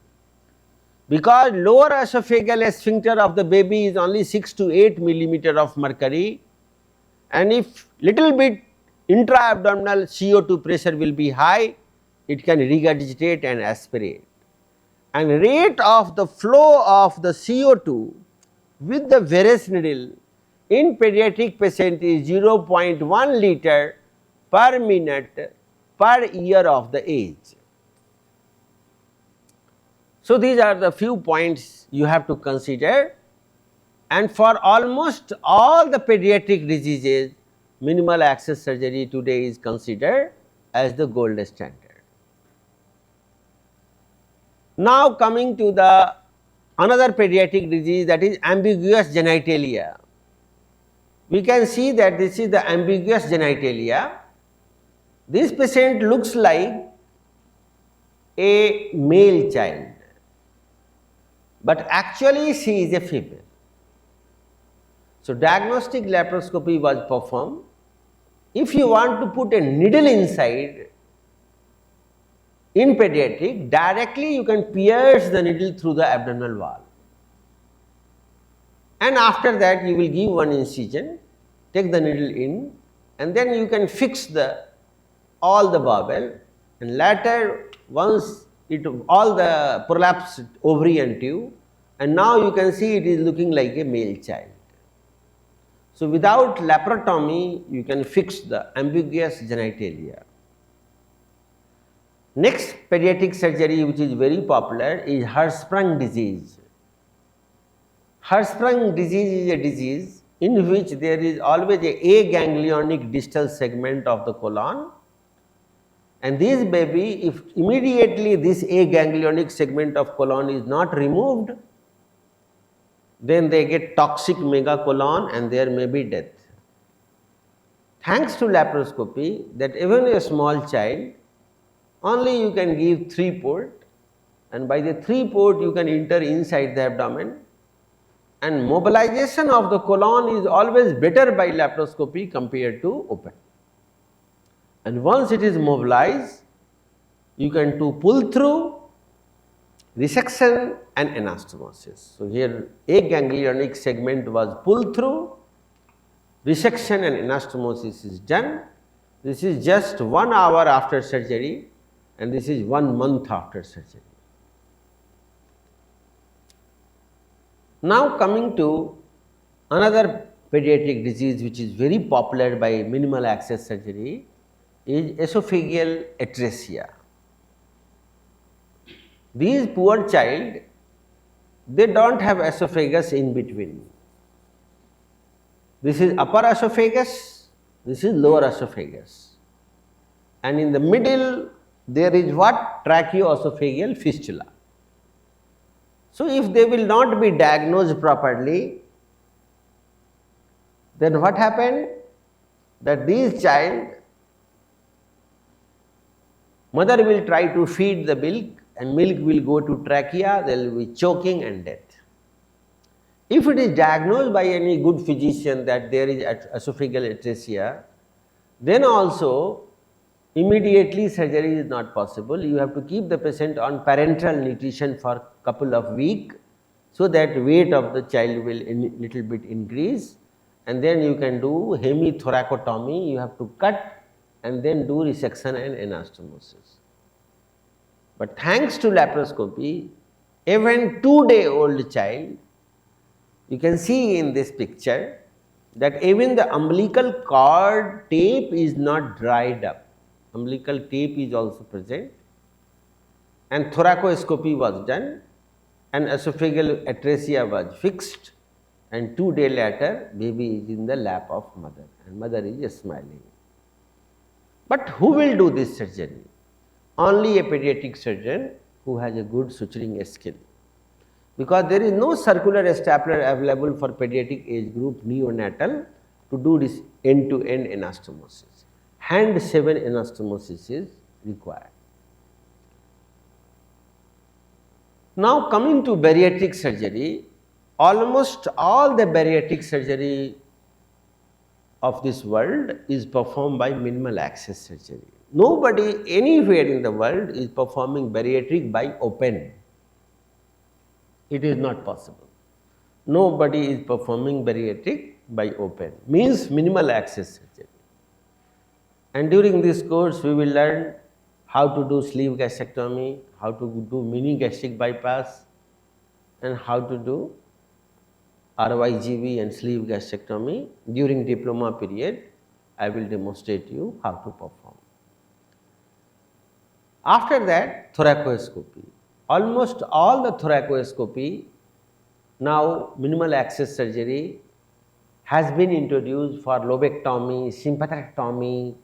because lower esophageal sphincter of the baby is only 6 to 8 millimeter of mercury, and if little bit intra-abdominal CO2 pressure will be high, it can regurgitate and aspirate. And rate of the flow of the CO2 with the Veress needle in pediatric patient is 0.1 liter per minute per year of the age. So, these are the few points you have to consider, and for almost all the pediatric diseases, minimal access surgery today is considered as the gold standard. Now coming to the another pediatric disease, that is ambiguous genitalia. We can see that this is the ambiguous genitalia. This patient looks like a male child, but actually she is a female. So, diagnostic laparoscopy was performed. If you want to put a needle inside, in pediatric, directly you can pierce the needle through the abdominal wall, and after that you will give one incision, take the needle in, and then you can fix the all the bowel, and later once it all the prolapsed ovary and tube, and now you can see it is looking like a male child. So, without laparotomy you can fix the ambiguous genitalia. Next pediatric surgery which is very popular is Hirschsprung disease. Hirschsprung disease is a disease in which there is always a aganglionic distal segment of the colon, and this baby, if immediately this aganglionic segment of colon is not removed, then they get toxic megacolon and there may be death. Thanks to laparoscopy, that even a small child, only you can give 3 port, and by the 3 port you can enter inside the abdomen, and mobilization of the colon is always better by laparoscopy compared to open. And once it is mobilized, you can do pull through, resection and anastomosis. So here a ganglionic segment was pulled through, resection and anastomosis is done. This is just 1 hour after surgery and this is 1 month after surgery. Now coming to another pediatric disease which is very popular by minimal access surgery is esophageal atresia. These poor child, they don't have esophagus in between. This is upper esophagus, this is lower esophagus. And in the middle, there is what? Tracheoesophageal fistula. So if they will not be diagnosed properly, then what happened? That these child, mother will try to feed the milk and milk will go to trachea, there will be choking and death. If it is diagnosed by any good physician that there is esophageal atresia, then also immediately surgery is not possible. You have to keep the patient on parenteral nutrition for couple of weeks so that weight of the child will little bit increase, and then you can do hemithoracotomy, you have to cut and then do resection and anastomosis. But thanks to laparoscopy, even 2-day-old child, you can see in this picture that even the umbilical cord tape is not dried up. Umbilical tape is also present, and thoracoscopy was done, and esophageal atresia was fixed, and 2 days later baby is in the lap of mother and mother is smiling. But who will do this surgery? Only a pediatric surgeon who has a good suturing skill, because there is no circular stapler available for pediatric age group neonatal to do this end-to-end anastomosis. Hand 7 anastomosis is required. Now coming to bariatric surgery, almost all the bariatric surgery of this world is performed by minimal access surgery. Nobody anywhere in the world is performing bariatric by open. It is not possible. Nobody is performing bariatric by open, means minimal access surgery. And during this course, we will learn how to do sleeve gastrectomy, how to do mini gastric bypass, and how to do RYGV and sleeve gastrectomy. During diploma period, I will demonstrate you how to perform. After that, thoracoscopy. Almost all the thoracoscopy, now minimal access surgery, has been introduced for lobectomy, sympathectomy,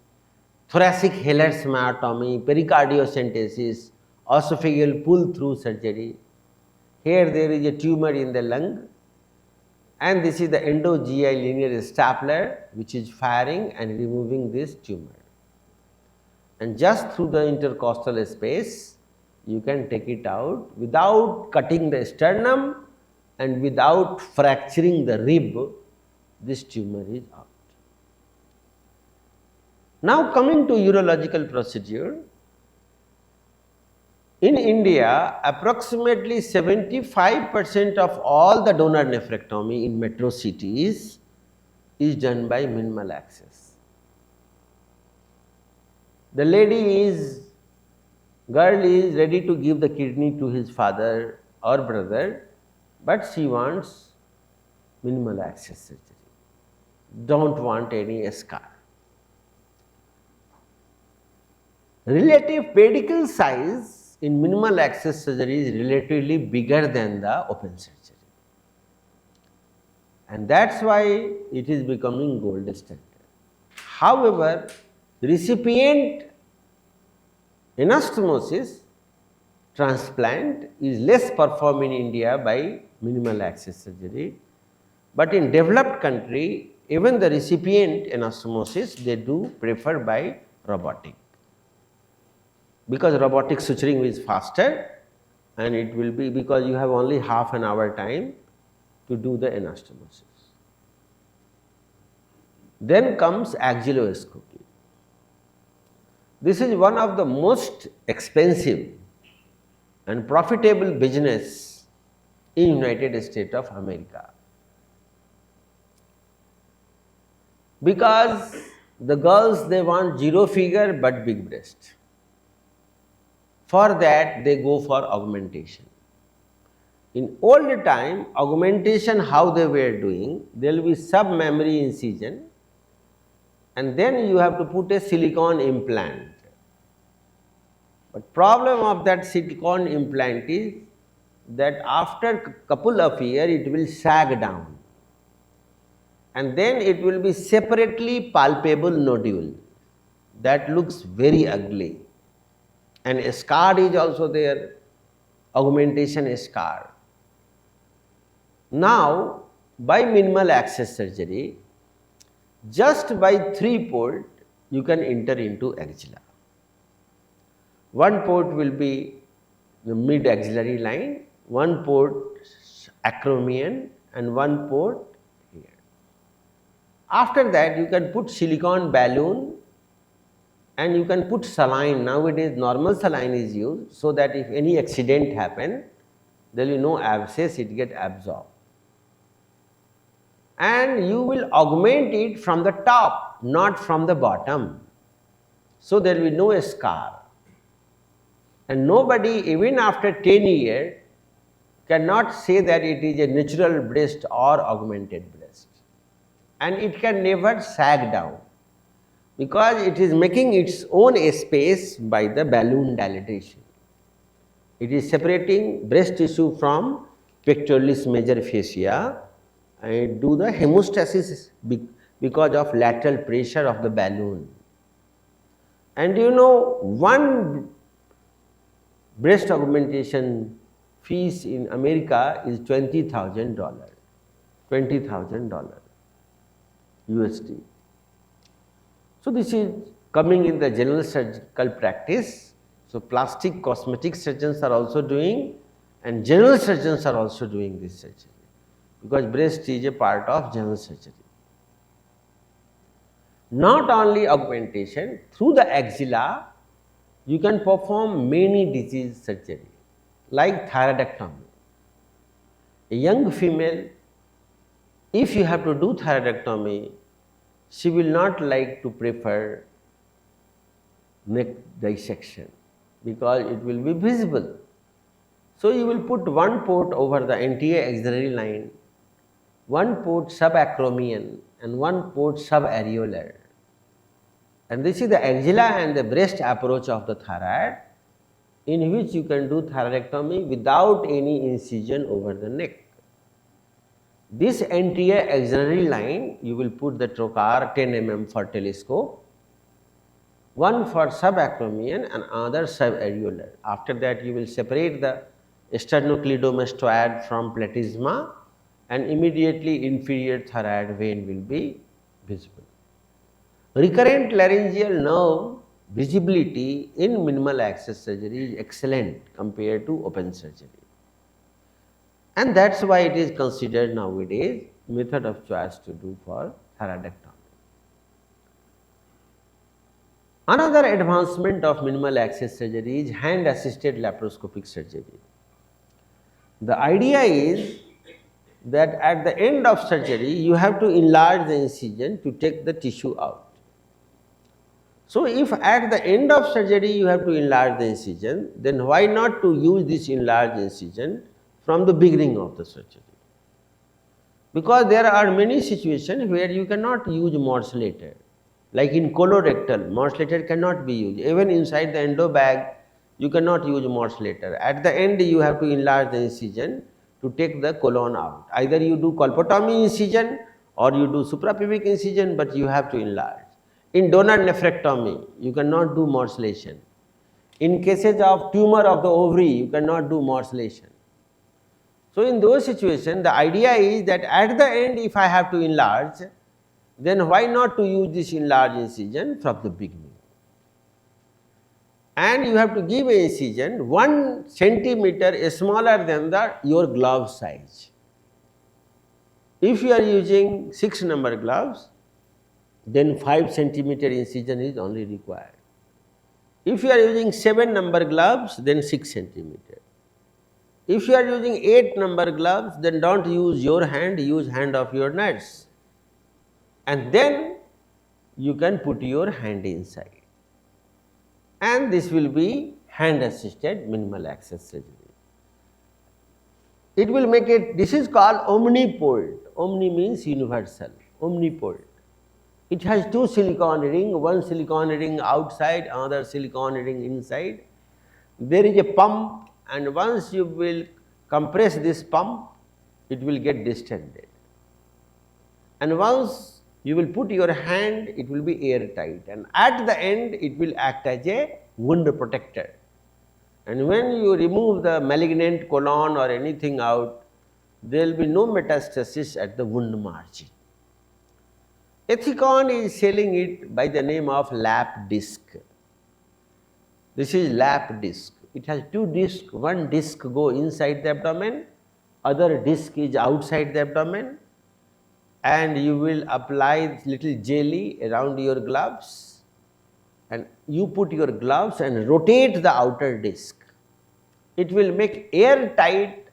thoracic Heller's myotomy, pericardiocentesis, esophageal pull-through surgery. Here there is a tumor in the lung, and this is the endo-GI linear stapler which is firing and removing this tumor. And just through the intercostal space, you can take it out without cutting the sternum and without fracturing the rib. This tumor is out. Now coming to urological procedure, in India, approximately 75% of all the donor nephrectomy in metro cities is done by minimal access. The girl is ready to give the kidney to his father or brother, but she wants minimal access surgery, don't want any scar. Relative pedicle size in minimal access surgery is relatively bigger than the open surgery, and that's why it is becoming gold standard. However, recipient anastomosis transplant is less performed in India by minimal access surgery. But in developed country, even the recipient anastomosis, they do prefer by robotic. Because robotic suturing is faster, and it will be because you have only half an hour time to do the anastomosis. Then comes axilloscopy. This is one of the most expensive and profitable business in United States of America. Because the girls, they want zero figure but big breast. For that, they go for augmentation. In old time, augmentation, how they were doing, there will be sub-mammary incision, and then you have to put a silicone implant. But problem of that silicone implant is that after couple of years, it will sag down, and then it will be separately palpable nodule. That looks very ugly. And a scar is also there, augmentation scar. Now, by minimal access surgery, just by 3 ports, you can enter into axilla. One port will be the mid-axillary line, one port acromion, and one port here. After that, you can put silicone balloon and you can put saline. Nowadays, normal saline is used so that if any accident happen, there will be no abscess, it get absorbed. And you will augment it from the top, not from the bottom. So there will be no scar. And nobody, even after 10 years, cannot say that it is a natural breast or augmented breast. And it can never sag down, because it is making its own space by the balloon dilatation. It is separating breast tissue from pectoralis major fascia and do the hemostasis because of lateral pressure of the balloon. And you know, one breast augmentation fees in America is $20,000, $20,000 USD. So this is coming in the general surgical practice. So plastic cosmetic surgeons are also doing, and general surgeons are also doing this surgery, because breast is a part of general surgery. Not only augmentation, through the axilla, you can perform many disease surgery, like thyroidectomy. A young female, if you have to do thyroidectomy, she will not like to prefer neck dissection, because it will be visible. So you will put one port over the anterior axillary line, one port subacromion, and one port subareolar. And this is the axilla and the breast approach of the thyroid, in which you can do thyroidectomy without any incision over the neck. This anterior axillary line, you will put the trocar 10 mm for telescope, one for subacromion and another subareolar. After that, you will separate the sternocleidomastoid from platysma, and immediately inferior thyroid vein will be visible. Recurrent laryngeal nerve visibility in minimal access surgery is excellent compared to open surgery. And that's why it is considered nowadays method of choice to do for thyroidectomy. Another advancement of minimal access surgery is hand-assisted laparoscopic surgery. The idea is that at the end of surgery, you have to enlarge the incision to take the tissue out. So if at the end of surgery you have to enlarge the incision, then why not to use this enlarged incision from the beginning of the surgery? Because there are many situations where you cannot use morcellator. Like in colorectal, morcellator cannot be used. Even inside the endo bag, you cannot use morcellator. At the end, you have to enlarge the incision to take the colon out. Either you do colpotomy incision or you do suprapubic incision, but you have to enlarge. In donor nephrectomy, you cannot do morcellation. In cases of tumor of the ovary, you cannot do morcellation. So in those situations, the idea is that at the end, if I have to enlarge, then why not to use this enlarged incision from the beginning? And you have to give an incision 1 centimeter smaller than your glove size. If you are using 6 number gloves, then 5 centimeter incision is only required. If you are using 7 number gloves, then 6 centimeter. If you are using 8 number gloves, then don't use your hand, use hand of your nurse. And then you can put your hand inside. And this will be hand assisted minimal access surgery. It will make it, this is called omniport. Omni means universal, omniport. It has 2 silicone ring, one silicone ring outside, another silicone ring inside. There is a pump, and once you will compress this pump, it will get distended. And once you will put your hand, it will be airtight, and at the end it will act as a wound protector. And when you remove the malignant colon or anything out, there will be no metastasis at the wound margin. Ethicon is selling it by the name of lap disc. This is lap disc. It has 2 discs. One disc go inside the abdomen, other disc is outside the abdomen, and you will apply little jelly around your gloves, and you put your gloves and rotate the outer disc. It will make airtight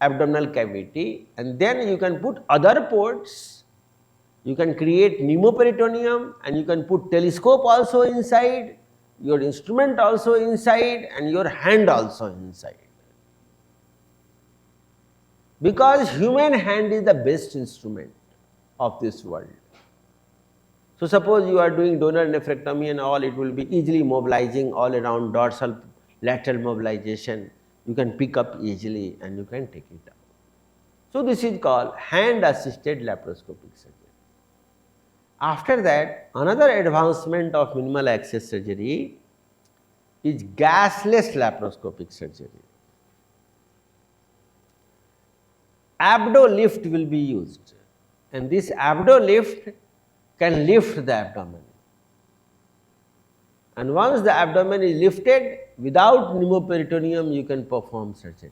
abdominal cavity, and then you can put other ports. You can create pneumoperitoneum, and you can put telescope also inside, your instrument also inside, and your hand also inside. Because human hand is the best instrument of this world. So suppose you are doing donor nephrectomy and all, it will be easily mobilizing all around dorsal lateral mobilization. You can pick up easily and you can take it out. So this is called hand assisted laparoscopic surgery. After that, another advancement of minimal access surgery is gasless laparoscopic surgery. Abdo lift will be used, and this abdo lift can lift the abdomen. And once the abdomen is lifted, without pneumoperitoneum, you can perform surgery.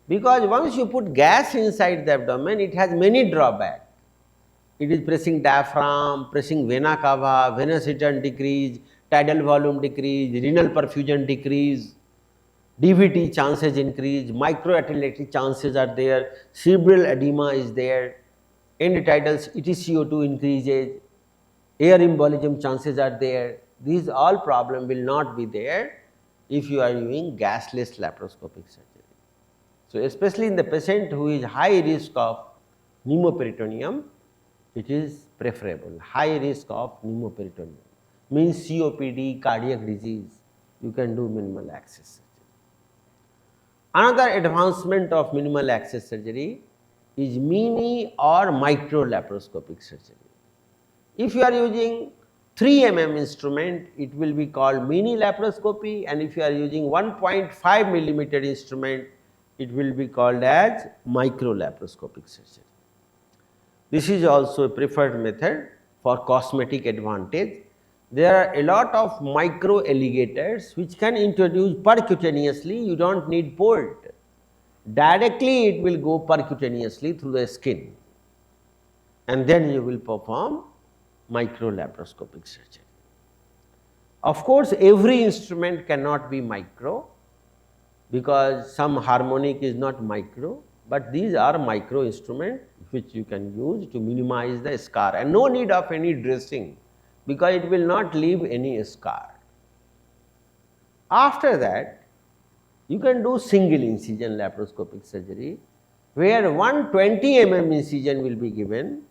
Because once you put gas inside the abdomen, it has many drawbacks. It is pressing diaphragm, pressing vena cava, venous return decrease, tidal volume decrease, renal perfusion decrease, DVT chances increase, microarterial chances are there, cerebral edema is there, end tidal EtCO2 increases, air embolism chances are there. These all problems will not be there if you are using gasless laparoscopic surgery. So especially in the patient who is high risk of pneumoperitoneum, it is preferable. High risk of pneumoperitoneum means COPD, cardiac disease, you can do minimal access surgery. Another advancement of minimal access surgery is mini or micro laparoscopic surgery. If you are using 3 mm instrument, it will be called mini laparoscopy, and if you are using 1.5 millimeter instrument, it will be called as micro laparoscopic surgery. This is also a preferred method for cosmetic advantage. There are a lot of micro alligators which can introduce percutaneously, you don't need port. Directly it will go percutaneously through the skin, and then you will perform micro laparoscopic surgery. Of course, every instrument cannot be micro, because some harmonic is not micro, but these are micro instruments which you can use to minimize the scar, and no need of any dressing, because it will not leave any scar. After that, you can do single incision laparoscopic surgery, where 120 mm incision will be given,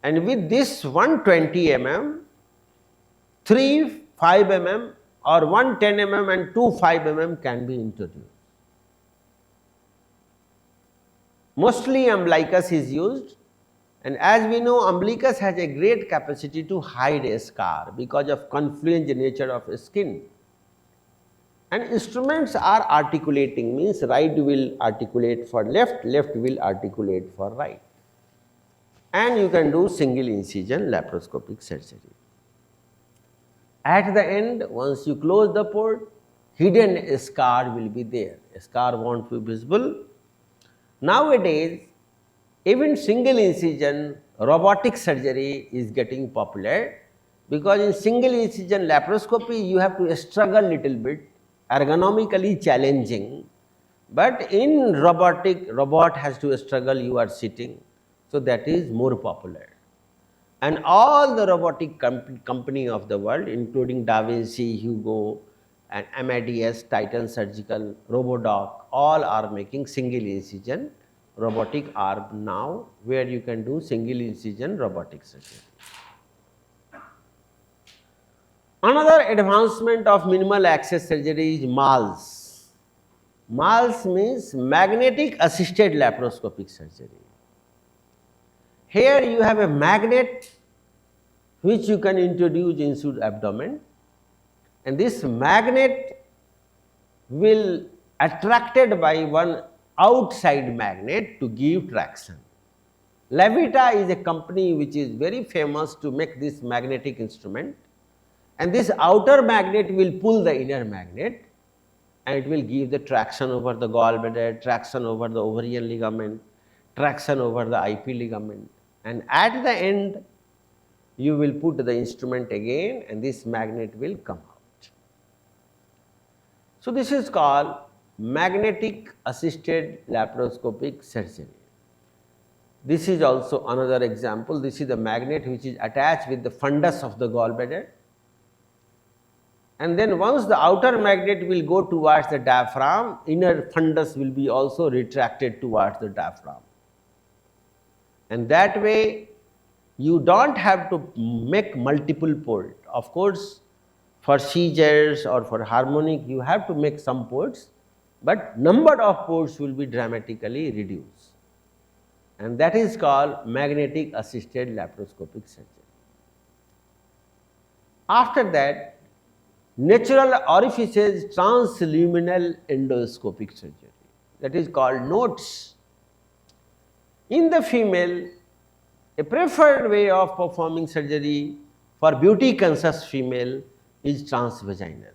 and with this 120 mm, 3 5 mm or 1 10 mm and 2 5 mm can be introduced. Mostly umbilicus is used, And as we know, umbilicus has a great capacity to hide a scar because of confluence nature of skin. And instruments are articulating, means right will articulate for left, left will articulate for right. And you can do single incision laparoscopic surgery. At the end, once you close the port, hidden scar will be there. A scar won't be visible. Nowadays, even single incision robotic surgery is getting popular, because in single incision laparoscopy you have to struggle little bit, ergonomically challenging, but in robot has to struggle, you are sitting, so that is more popular. And all the robotic company of the world, including Da Vinci, Hugo, and MIDS, Titan Surgical, Robodoc, all are making single incision robotic arm now, where you can do single incision robotic surgery. Another advancement of minimal access surgery is MALS. MALS means magnetic assisted laparoscopic surgery. Here you have a magnet which you can introduce into the abdomen, and this magnet will attracted by one outside magnet to give traction. Levita is a company which is very famous to make this magnetic instrument, and this outer magnet will pull the inner magnet, and it will give the traction over the gallbladder, traction over the ovarian ligament, traction over the IP ligament, and at the end you will put the instrument again and this magnet will come out. So this is called magnetic assisted laparoscopic surgery. This is also another example. This is the magnet which is attached with the fundus of the gallbladder, and then once the outer magnet will go towards the diaphragm, inner fundus will be also retracted towards the diaphragm, and that way you don't have to make multiple ports. Of course, for seizures or for harmonic, you have to make some ports, but number of ports will be dramatically reduced. And that is called magnetic assisted laparoscopic surgery. After that, natural orifices transluminal endoscopic surgery, that is called NOTES. In the female, a preferred way of performing surgery for beauty conscious female is transvaginal.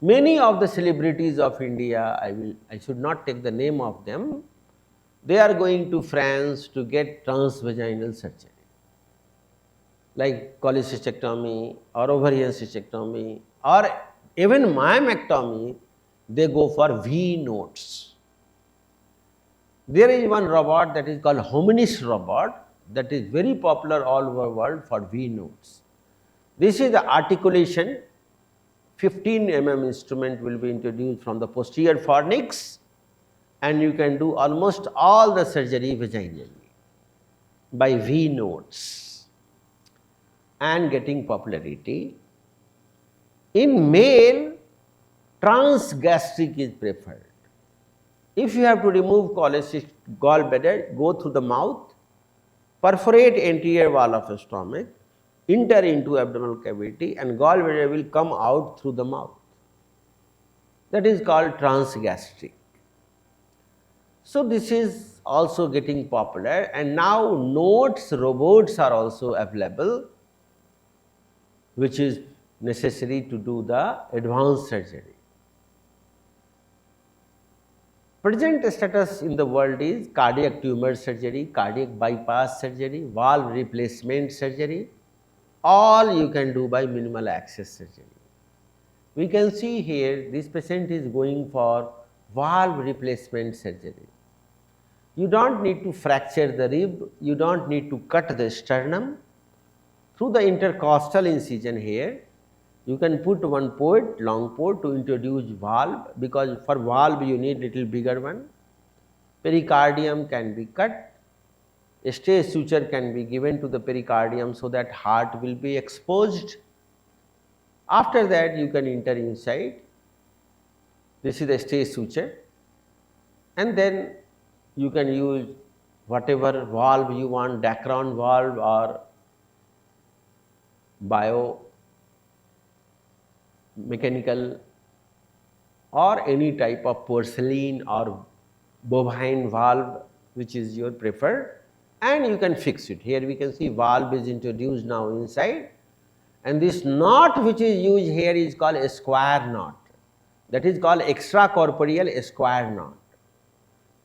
Many of the celebrities of India, I should not take the name of them, they are going to France to get transvaginal surgery, like cholecystectomy or ovarian cystectomy or even myomectomy. They go for V nodes. There is one robot that is called hominis robot that is very popular all over the world for V nodes. This is the articulation. 15 mm instrument will be introduced from the posterior fornix, and you can do almost all the surgery vaginally by V nodes and getting popularity. In male, transgastric is preferred. If you have to remove gallbladder, go through the mouth, perforate anterior wall of the stomach, enter into abdominal cavity, and gallbladder will come out through the mouth. That is called transgastric. So this is also getting popular, and now nodes robots are also available, which is necessary to do the advanced surgery. Present status in the world is cardiac tumor surgery, cardiac bypass surgery, valve replacement surgery. All you can do by minimal access surgery. We can see here this patient is going for valve replacement surgery. You don't need to fracture the rib, you don't need to cut the sternum. Through the intercostal incision here, you can put one port, long port, to introduce valve, because for valve you need little bigger one. Pericardium can be cut. A stage suture can be given to the pericardium so that heart will be exposed. After that you can enter inside. This is the stage suture, and then you can use whatever valve you want, Dacron valve or biomechanical or any type of porcelain or bovine valve which is your preferred, and you can fix it. Here we can see valve is introduced now inside, and this knot which is used here is called a square knot. That is called extracorporeal square knot.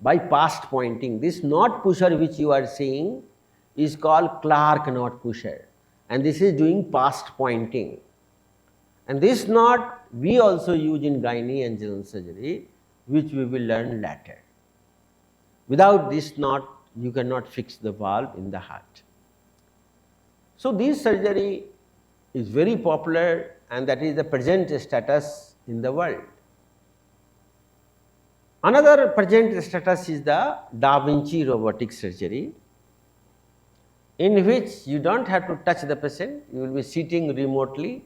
By past pointing, this knot pusher which you are seeing is called Clark knot pusher, and this is doing past pointing. And this knot we also use in gynae and general surgery, which we will learn later. Without this knot, you cannot fix the valve in the heart. So this surgery is very popular, and that is the present status in the world. Another present status is the Da Vinci robotic surgery, in which you don't have to touch the patient, you will be sitting remotely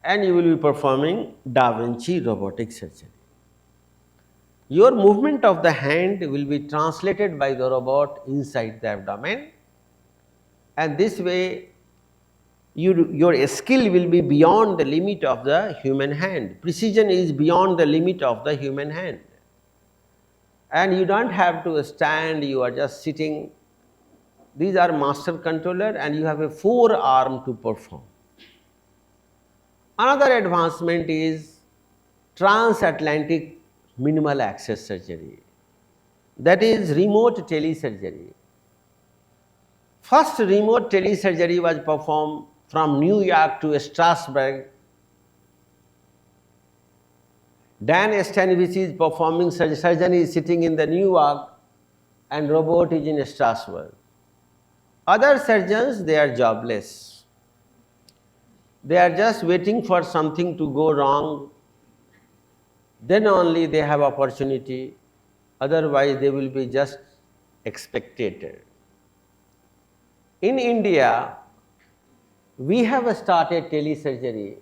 and you will be performing Da Vinci robotic surgery. Your movement of the hand will be translated by the robot inside the abdomen, and this way your skill will be beyond the limit of the human hand. Precision is beyond the limit of the human hand. And you don't have to stand, you are just sitting. These are master controller, and you have a forearm to perform. Another advancement is transatlantic minimal access surgery, that is remote telesurgery. First remote telesurgery was performed from New York to Strasbourg. Dan Stanvis is performing surgeon is sitting in the New York and robot is in Strasbourg. Other surgeons, they are jobless. They are just waiting for something to go wrong. Then only they have opportunity. Otherwise, they will be just a spectator. In India, we have started telesurgery,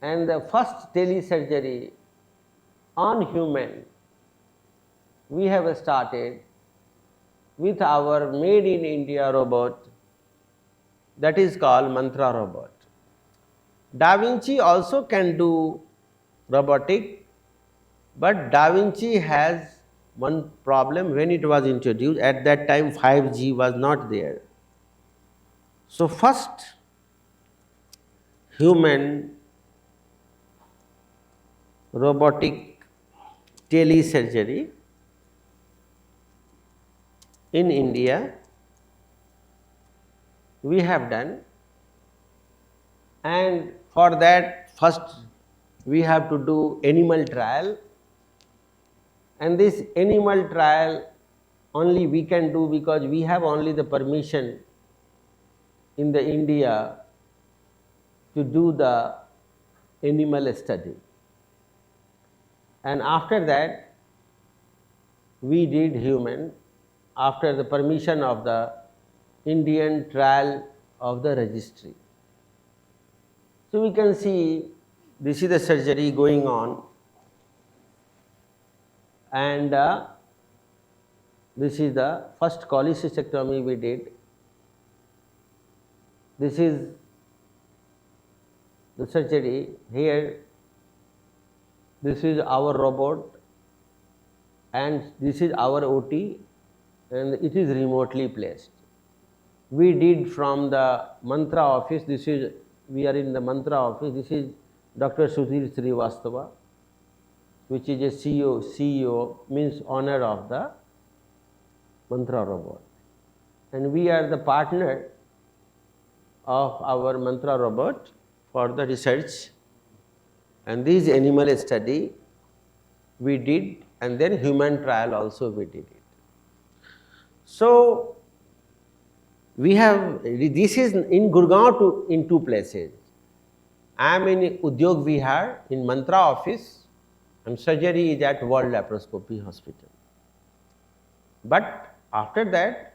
and the first telesurgery on human we have started with our made in India robot, that is called Mantra robot. Da Vinci also can do robotic, but Da Vinci has one problem. When it was introduced, at that time 5G was not there. So first human robotic telesurgery in India we have done, and for that first we have to do animal trial, and this animal trial only we can do because we have only the permission in the India to do the animal study. And after that we did human after the permission of the Indian trial of the registry. So we can see this is the surgery going on, and this is the first cholecystectomy we did. This is the surgery. Here this is our robot and this is our OT, and it is remotely placed. We did from the Mantra office. This is, we are in the Mantra office. This is Dr. Sudhir Srivastava, which is a CEO means owner of the Mantra robot, and we are the partner of our Mantra robot for the research, and this animal study we did, and then human trial also we did it. So we have, this is in Gurgaon in two places. I am in Udyog Vihar in Mantra office, and surgery is at World Laparoscopy Hospital. But after that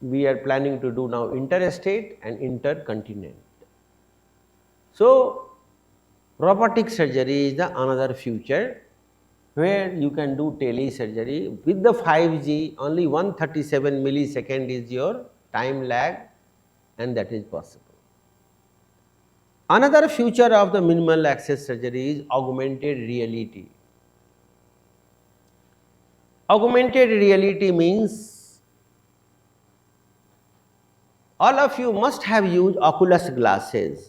we are planning to do now interstate and intercontinent. So robotic surgery is the another future, where you can do telesurgery. With the 5G, only 137 millisecond is your time lag, and that is possible. Another future of the minimal access surgery is augmented reality. Augmented reality means all of you must have used Oculus glasses.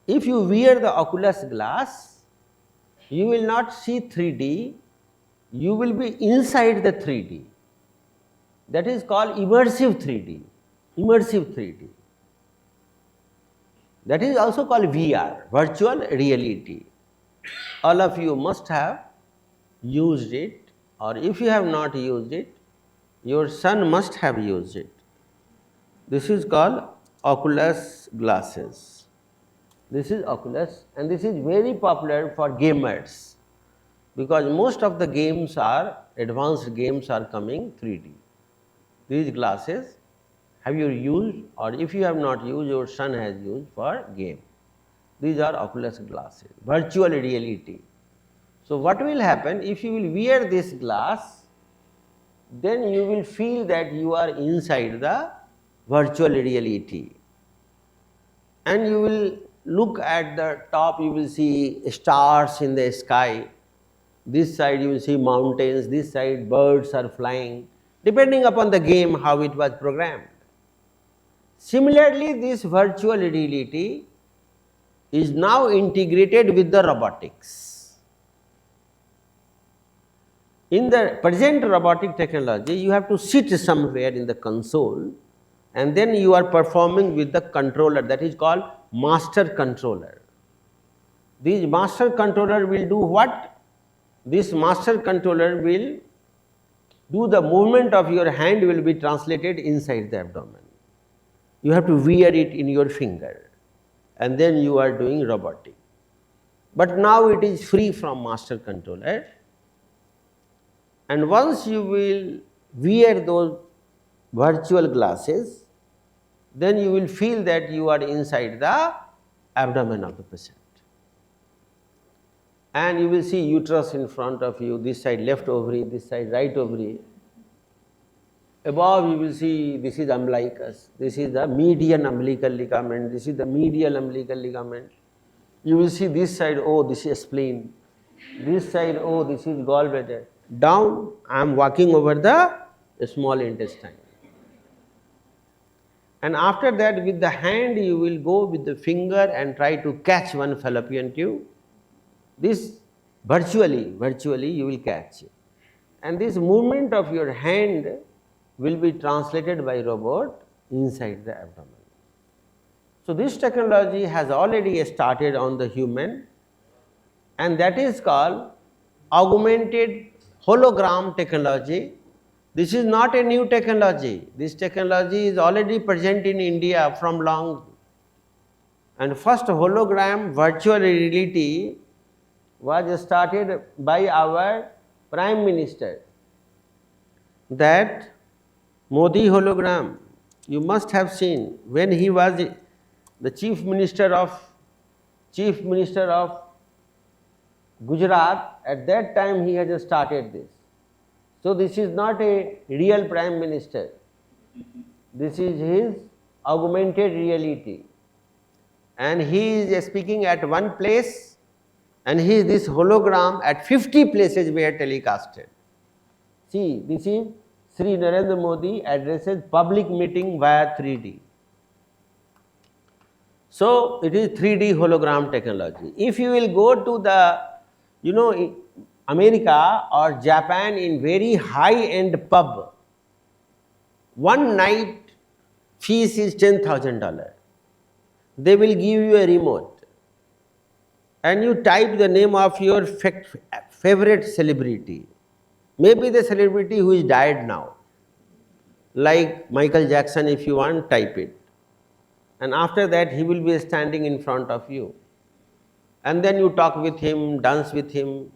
If you wear the Oculus glass, you will not see 3D, you will be inside the 3D. That is called immersive 3D. Immersive 3D. That is also called VR, virtual reality. All of you must have used it, or if you have not used it, your son must have used it. This is called Oculus glasses. This is Oculus, and this is very popular for gamers, because most of the games are, advanced games are coming 3D. These glasses have you used, or if you have not used, your son has used for game. These are Oculus glasses, virtual reality. So what will happen if you will wear this glass, then you will feel that you are inside the virtual reality, and you will look at the top, you will see stars in the sky. This side you will see mountains, this side birds are flying, depending upon the game how it was programmed. Similarly, this virtual reality is now integrated with the robotics. In the present robotic technology, you have to sit somewhere in the console, and then you are performing with the controller, that is called master controller. This master controller will do what? This master controller will do the movement of your hand will be translated inside the abdomen. You have to wear it in your finger, and then you are doing robotic. But now it is free from master controller, and once you will wear those virtual glasses, then you will feel that you are inside the abdomen of the patient. And you will see uterus in front of you, this side left ovary, this side right ovary. Above you will see this is umbilicus, this is the median umbilical ligament, this is the medial umbilical ligament. You will see this side, oh this is spleen, this side, oh this is gallbladder. Down I am walking over the small intestine. And after that, with the hand you will go with the finger and try to catch one fallopian tube. This virtually you will catch it. And this movement of your hand will be translated by robot inside the abdomen. So this technology has already started on the human, and that is called augmented hologram technology. This is not a new technology. This technology is already present in India from long. And first hologram virtual reality was started by our Prime Minister. That Modi hologram, you must have seen when he was the Chief Minister of Gujarat. At that time he has started this. So this is not a real Prime Minister. This is his augmented reality. And he is speaking at one place, and this hologram at 50 places were telecasted. See, this is Sri Narendra Modi addresses public meeting via 3D. So it is 3D hologram technology. If you will go to the, America or Japan in very high-end pub, one night fees is $10,000. They will give you a remote, and you type the name of your favorite celebrity. Maybe the celebrity who is died now, like Michael Jackson. If you want, type it, and after that he will be standing in front of you, and then you talk with him, dance with him,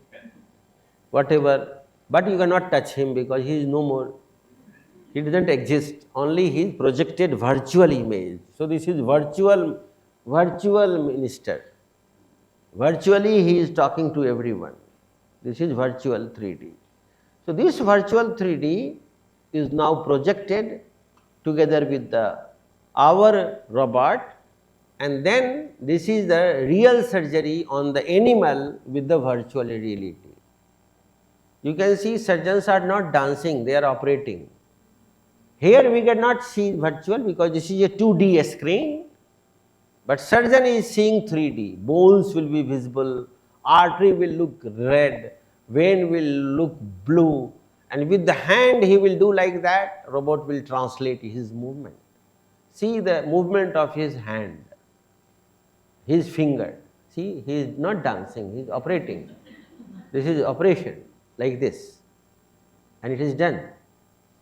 whatever, but you cannot touch him because he is no more. He doesn't exist, only his projected virtual image. So this is virtual minister. Virtually he is talking to everyone. This is virtual 3D. So this virtual 3D is now projected together with our robot, and then this is the real surgery on the animal with the virtual reality. You can see surgeons are not dancing, they are operating. Here we cannot see virtual because this is a 2D screen, but surgeon is seeing 3D. Bones will be visible, artery will look red, vein will look blue, and with the hand he will do like that, robot will translate his movement. See the movement of his hand, his finger. See, he is not dancing, he is operating. This is operation, like this, and it is done.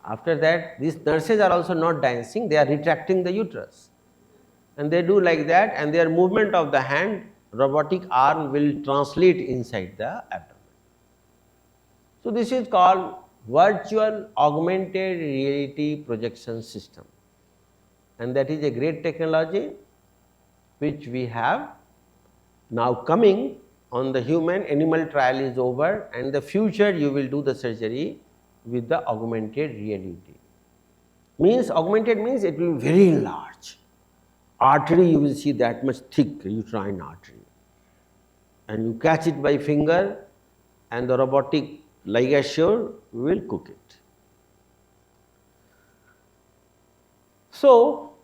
After that, these nurses are also not dancing, they are retracting the uterus. And they do like that, and their movement of the hand, robotic arm will translate inside the abdomen. So this is called virtual augmented reality projection system. And that is a great technology which we have now coming on the human. Animal trial is over, and the future you will do the surgery with the augmented reality. Means augmented means it will be very large. Artery you will see that much thick uterine artery, and you catch it by finger, and the robotic ligature will cook it. So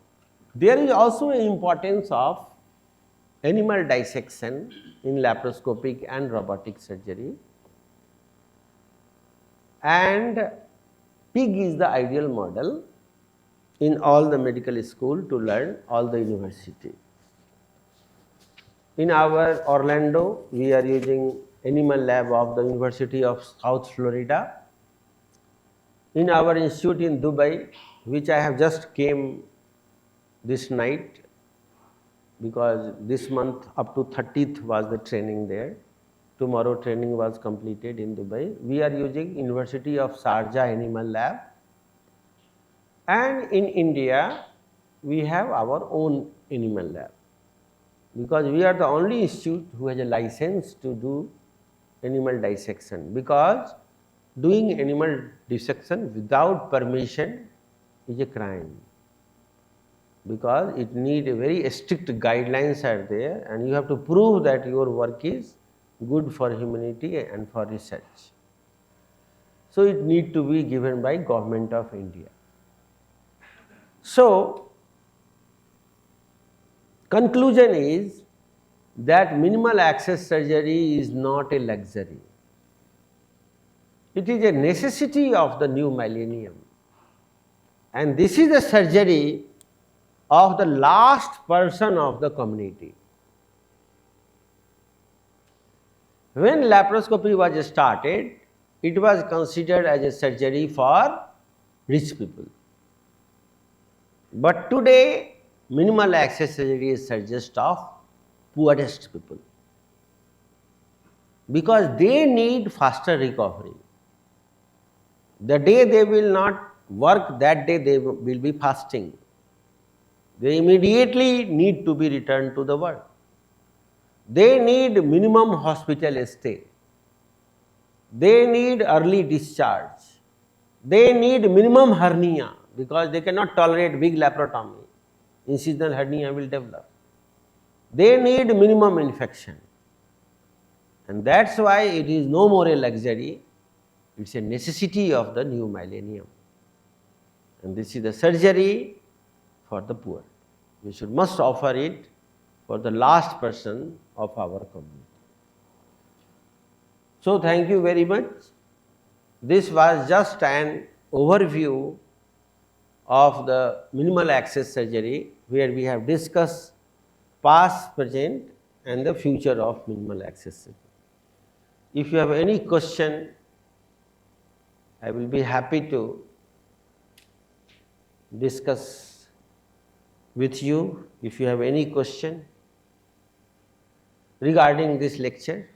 there is also an importance of animal dissection in laparoscopic and robotic surgery, and pig is the ideal model in all the medical school to learn, all the university. In our Orlando, we are using animal lab of the University of South Florida. In our institute in Dubai, which I have just came this night, because this month up to 30th was the training there. Tomorrow training was completed in Dubai. We are using University of Sharjah Animal Lab. And in India, we have our own animal lab, because we are the only institute who has a license to do animal dissection, because doing animal dissection without permission is a crime, because it needs a very strict guidelines are there, and you have to prove that your work is good for humanity and for research. So it need to be given by Government of India. So conclusion is that minimal access surgery is not a luxury. It is a necessity of the new millennium, and this is the surgery of the last person of the community. When laparoscopy was started, it was considered as a surgery for rich people. But today, minimal access surgery is suggest of poorest people, because they need faster recovery. The day they will not work, that day they will be fasting. They immediately need to be returned to the work. They need minimum hospital stay. They need early discharge. They need minimum hernia, because they cannot tolerate big laparotomy. Incisional hernia will develop. They need minimum infection. And that's why it is no more a luxury, it's a necessity of the new millennium. And this is the surgery for the poor. We must offer it for the last person of our community. So thank you very much. This was just an overview of the minimal access surgery, where we have discussed past, present, and the future of minimal access surgery. If you have any question, I will be happy to discuss with you if you have any question regarding this lecture.